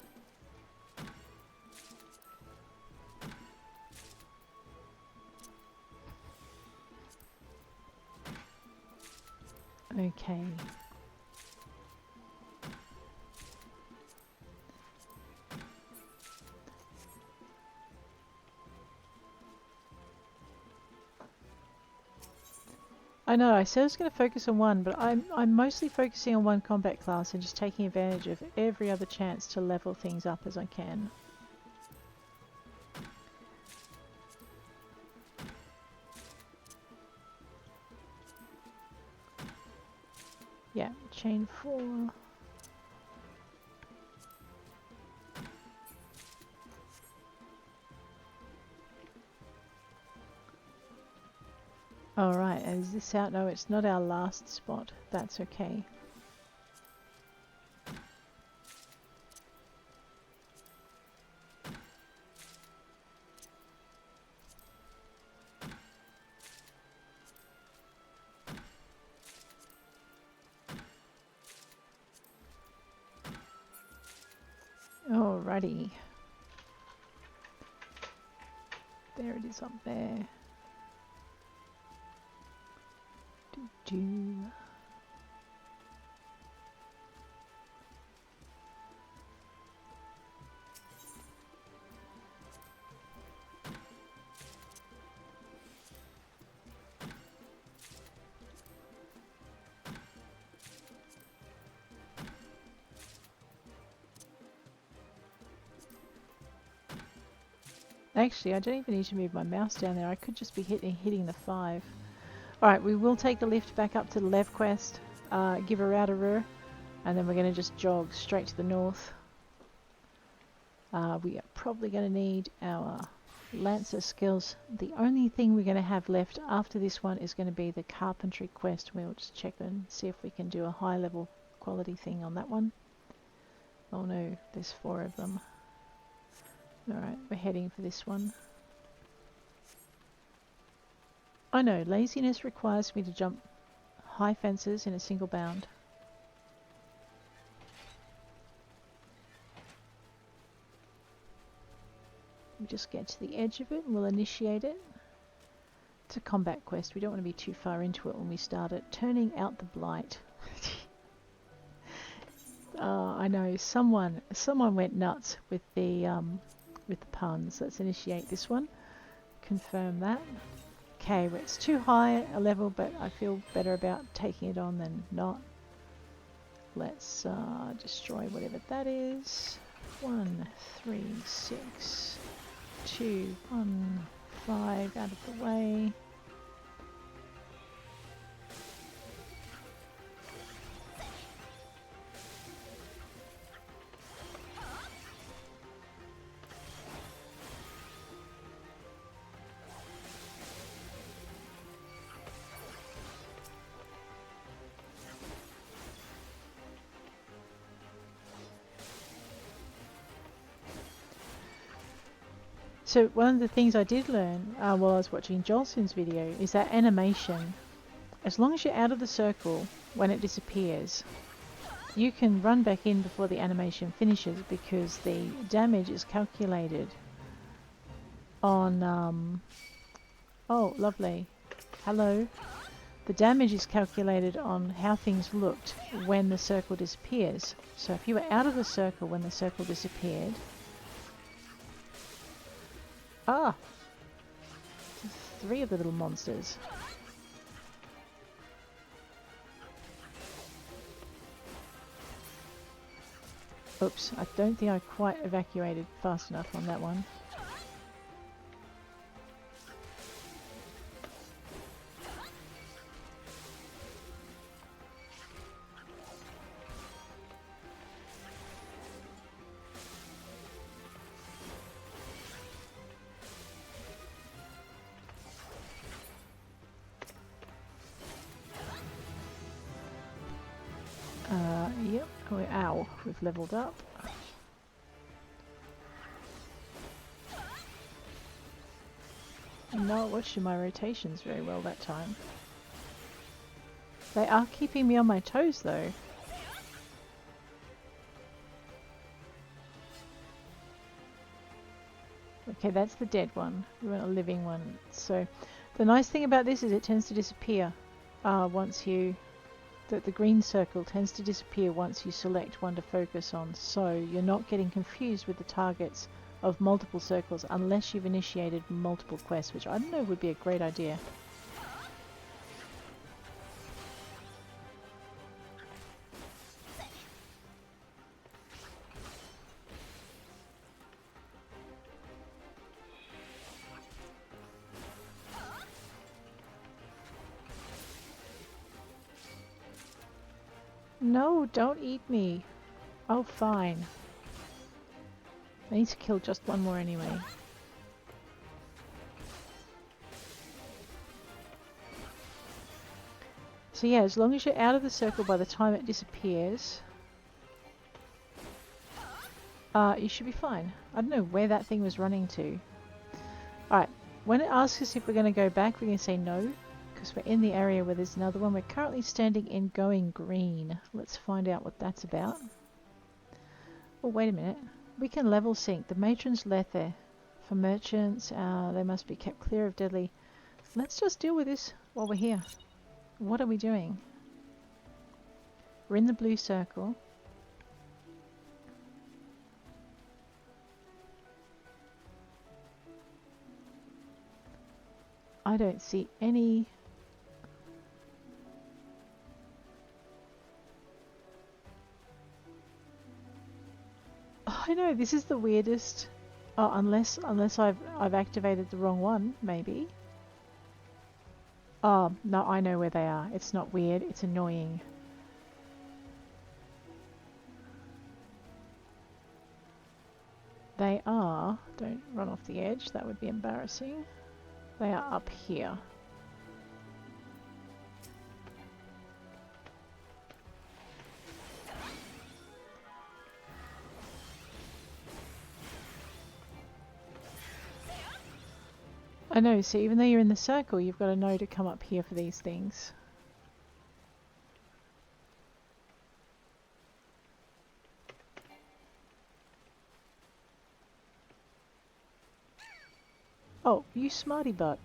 Okay. I know, I said I was going to focus on one, but I'm mostly focusing on one combat class and just taking advantage of every other chance to level things up as I can. Yeah, chain 4. Alright, and is this out? No, it's not our last spot. That's okay. Alrighty. There it is up there. Do. Actually, I don't even need to move my mouse down there. I could just be hitting the 5. Alright, we will take the lift back up to the Lev quest, give her out a rur, and then we're going to just jog straight to the north. We are probably going to need our Lancer skills. The only thing we're going to have left after this one is going to be the Carpentry quest. We'll just check and see if we can do a high level quality thing on that one. Oh no, there's 4 of them. Alright, we're heading for this one. I know, laziness requires me to jump high fences in a single bound. We just get to the edge of it and we'll initiate it. It's a combat quest, we don't want to be too far into it when we start it. Turning out the blight. I know, someone went nuts with the puns. Let's initiate this one. Confirm that. Okay, well, it's too high a level, but I feel better about taking it on than not. Let's destroy whatever that is. 1, 3, 6, 2, 1, 5 out of the way. So one of the things I did learn while I was watching Jolson's video is that animation, as long as you're out of the circle when it disappears, you can run back in before the animation finishes because the damage is calculated on... oh, lovely. Hello. The damage is calculated on how things looked when the circle disappears. So if you were out of the circle when the circle disappeared... Ah! 3 of the little monsters. Oops, I don't think I quite evacuated fast enough on that one. Yep, ow, we've leveled up. I'm not watching my rotations very well that time. They are keeping me on my toes though. Okay, that's the dead one. We want a living one. So the nice thing about this is it tends to disappear once you... the green circle tends to disappear once you select one to focus on. So you're not getting confused with the targets of multiple circles unless you've initiated multiple quests, which I don't know would be a great idea. No, don't eat me. Oh, fine. I need to kill just one more anyway. So yeah, as long as you're out of the circle by the time it disappears, you should be fine. I don't know where that thing was running to. Alright, when it asks us if we're going to go back, we're going to say no, because we're in the area where there's another one. We're currently standing in going green. Let's find out what that's about. Oh, wait a minute. We can level sync. The matron's leve. For merchants, they must be kept clear of deadly... Let's just deal with this while we're here. What are we doing? We're in the blue circle. I don't see any... Oh, I know, this is the weirdest... Oh, unless I've activated the wrong one, maybe. Oh, no, I know where they are. It's not weird, it's annoying. They are... Don't run off the edge, that would be embarrassing. They are up here. I know, so even though you're in the circle, you've got to know to come up here for these things. Oh, you smarty butt.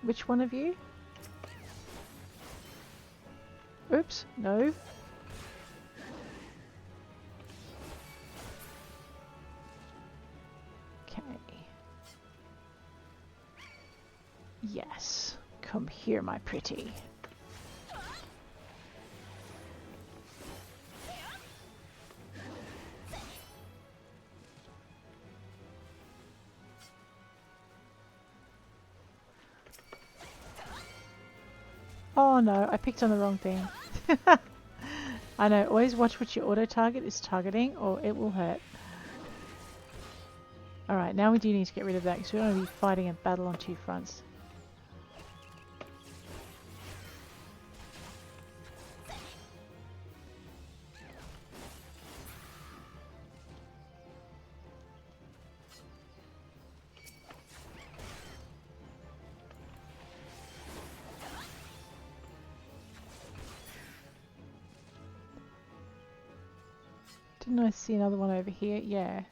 Which one of you? Oops, no. Okay. Yes. Come here, my pretty. Oh no, I picked on the wrong thing. I know, always watch what your auto-target is targeting or it will hurt. Alright, now we do need to get rid of that because we don't want to be fighting a battle on two fronts. Didn't I see another one over here? Yeah.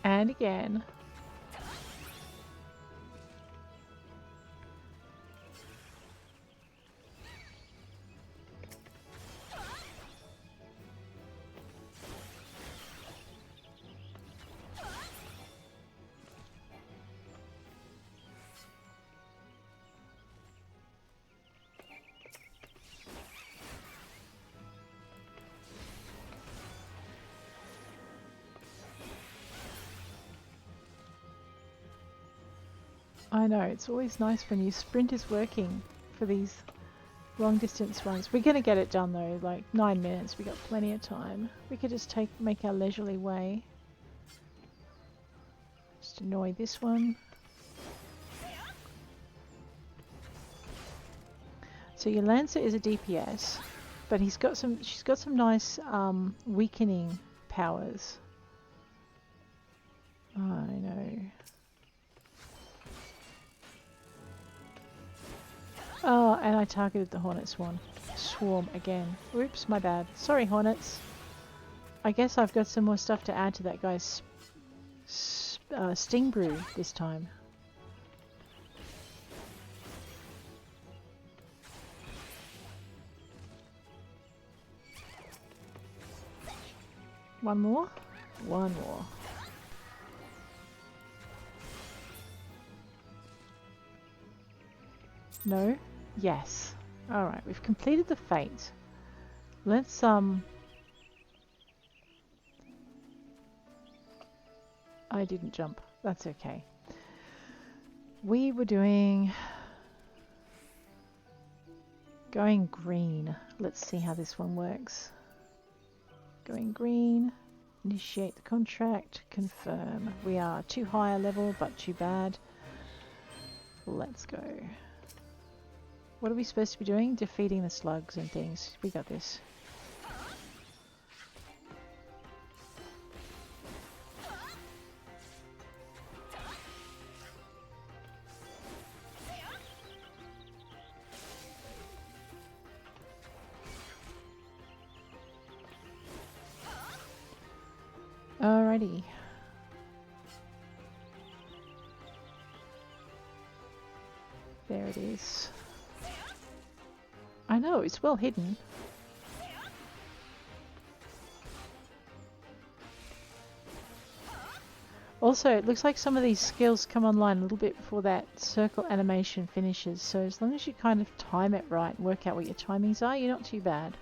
And again. I know, it's always nice when your sprint is working for these long distance ones. We're going to get it done though, like 9 minutes, we got plenty of time. We could just make our leisurely way. Just annoy this one. So your Lancer is a DPS, but she's got some nice weakening powers. I know. Oh, and I targeted the Hornet Swan. swarm again. Oops, my bad. Sorry, hornets. I guess I've got some more stuff to add to that guy's sting brew this time. One more? One more. No? Yes. Alright, we've completed the fate. Let's, I didn't jump. That's okay. We were doing... going green. Let's see how this one works. Going green. Initiate the contract. Confirm. We are too high a level, but too bad. Let's go. What are we supposed to be doing? Defeating the slugs and things. We got this. Alrighty. There it is. I know, it's well hidden. Also, it looks like some of these skills come online a little bit before that circle animation finishes, so as long as you kind of time it right and work out what your timings are, you're not too bad.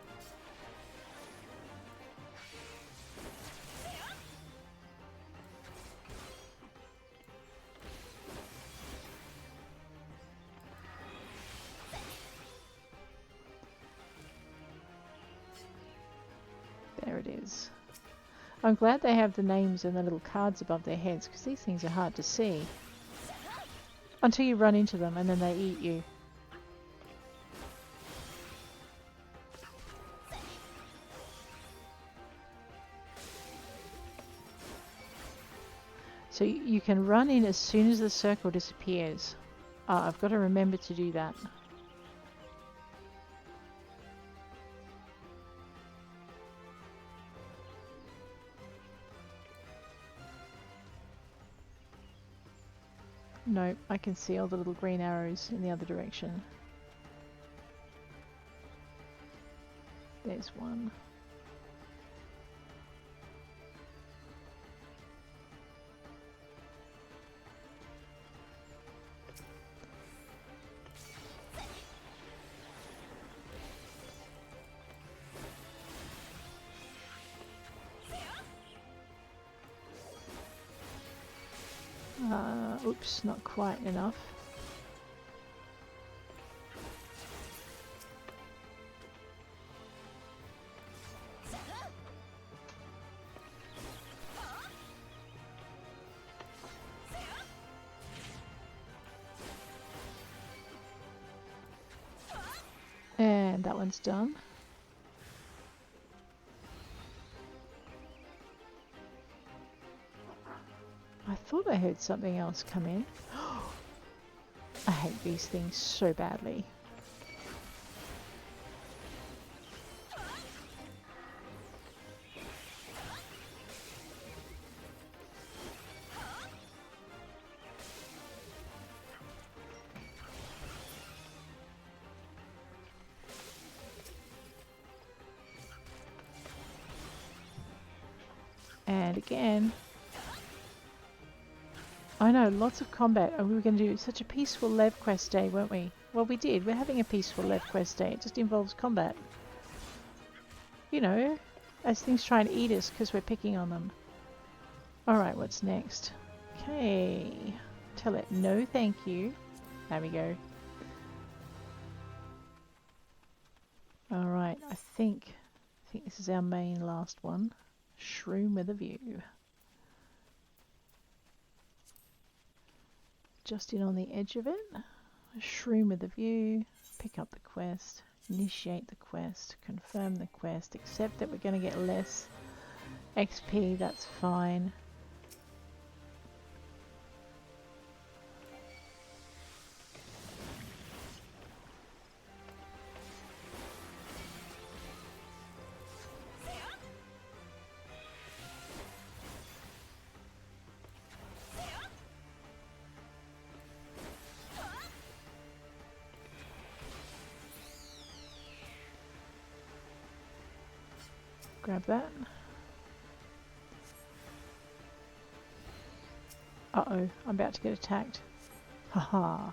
There it is. I'm glad they have the names and the little cards above their heads, because these things are hard to see. Until you run into them and then they eat you. So you can run in as soon as the circle disappears. I've got to remember to do that. Nope, I can see all the little green arrows in the other direction. There's one. Oops, not quite enough. And that one's done. I thought I heard something else come in. I hate these things so badly. And again. I know, lots of combat. And we were going to do such a peaceful Lev quest day, weren't we? Well, we did. We're having a peaceful Lev quest day. It just involves combat. You know, as things try and eat us because we're picking on them. Alright, what's next? Okay. Tell it no thank you. There we go. Alright, I think this is our main last one. Shroom with a view. Just in on the edge of it. Shroom with a view. Pick up the quest. Initiate the quest. Confirm the quest. Accept that we're going to get less XP. That's fine. Grab that. Uh-oh, I'm about to get attacked. Haha.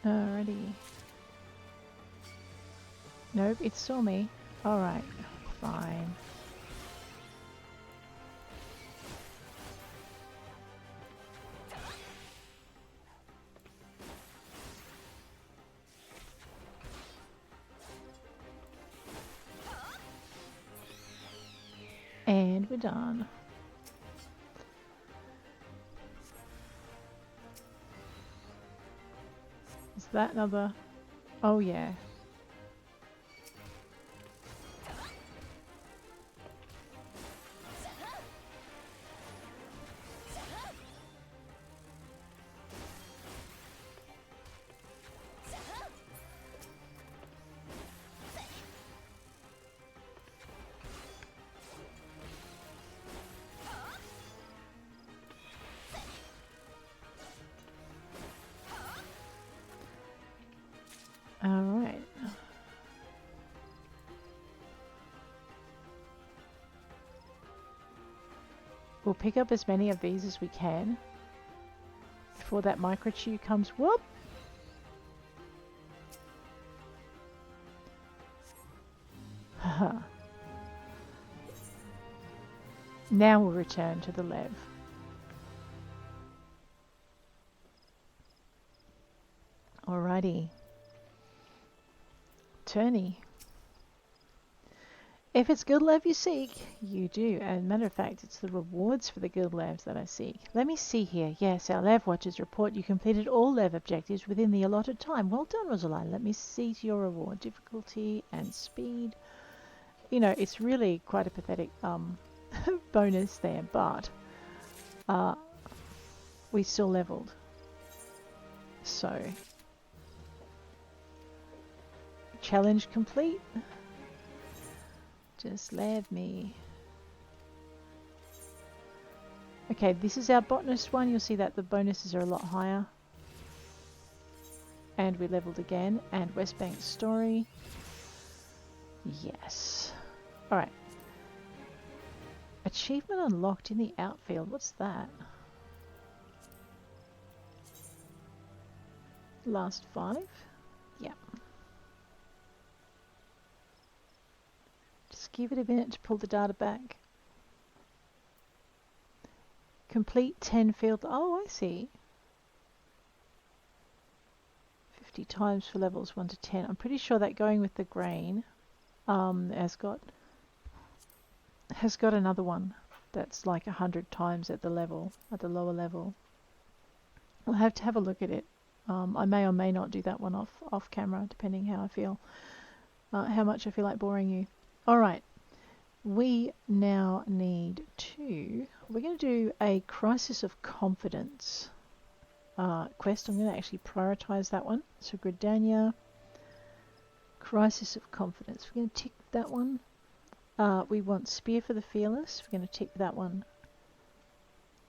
Alrighty. Nope, it saw me. Alright, fine. And we're done. Is that another? Oh yeah. Alright. We'll pick up as many of these as we can before that microchew comes. Whoop! Haha. Now we'll return to the leve. Alrighty. Tourney. If it's guild leve you seek, you do. And matter of fact, it's the rewards for the guild leves that I seek. Let me see here. Yes, our leve watchers report you completed all leve objectives within the allotted time. Well done, Roselore. Let me see to your reward. Difficulty and speed. You know, it's really quite a pathetic bonus there, but we still leveled. So, challenge complete. Just leve me. Okay, this is our botanist one. You'll see that the bonuses are a lot higher. And we leveled again. And West Bank story. Yes. Alright. Achievement unlocked in the outfield. What's that? Last 5? Yeah. Just give it a minute to pull the data back. Complete 10 field. Oh, I see. 50 times for levels 1 to 10. I'm pretty sure that going with the grain has got another one that's like 100 times at the lower level. I'll have to have a look at it. I may or may not do that one off camera, depending how I feel, how much I feel like boring you. All right, we now need to. We're going to do a Crisis of Confidence quest. I'm going to actually prioritize that one. So Gridania, Crisis of Confidence. We're going to tick that one. We want Spear for the Fearless. We're going to tick that one.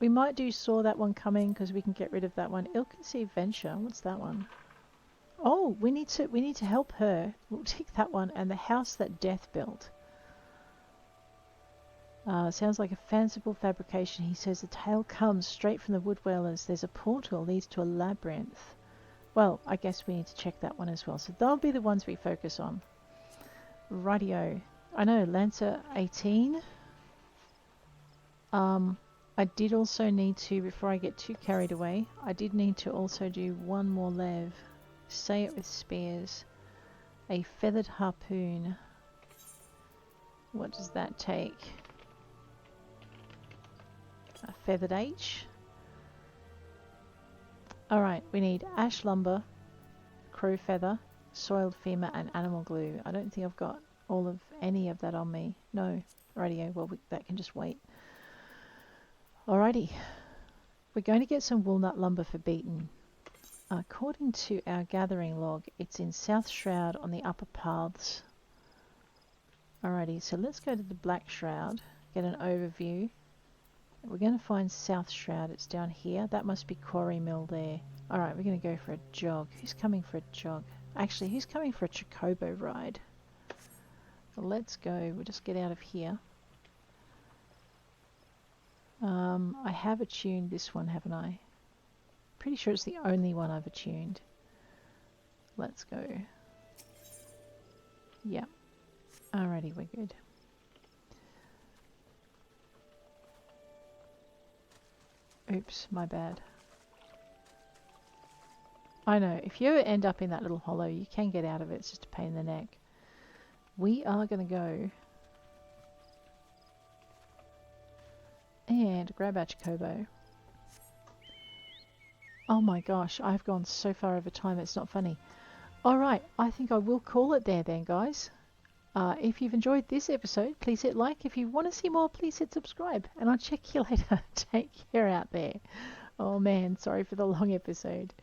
We might do Saw that one coming because we can get rid of that one. Ill-conceived Venture. What's that one? Oh, we need to help her. We'll tick that one. And the House That Death Built. Sounds like a fanciful fabrication. He says the tale comes straight from the wood whalers. There's a portal leads to a labyrinth. Well, I guess we need to check that one as well. So they'll be the ones we focus on. Rightio. I know, Lancer 18. I did also need to, before I get too carried away, I did need to also do one more leve. Say it with spears. A feathered harpoon. What does that take? A feathered H. Alright, we need ash lumber, crow feather, soiled femur, and animal glue. I don't think I've got any of that on me. No. Radio. Well, that can just wait. Alrighty. We're going to get some walnut lumber for Beaten. According to our gathering log, it's in South Shroud on the upper paths. Alrighty, so let's go to the Black Shroud, get an overview. We're going to find South Shroud. It's down here. That must be Quarry Mill there. Alright, we're going to go for a jog. Who's coming for a jog? Actually, who's coming for a Chocobo ride? Well, let's go. We'll just get out of here. I have attuned this one, haven't I? Pretty sure it's the only one I've attuned. Let's go. Yeah. Alrighty, we're good. Oops, my bad. I know, if you end up in that little hollow, you can get out of it. It's just a pain in the neck. We are going to go and grab our Chocobo. Oh my gosh, I've gone so far over time, it's not funny. Alright, I think I will call it there then, guys. If you've enjoyed this episode, please hit like. If you want to see more, please hit subscribe. And I'll check you later. Take care out there. Oh man, sorry for the long episode.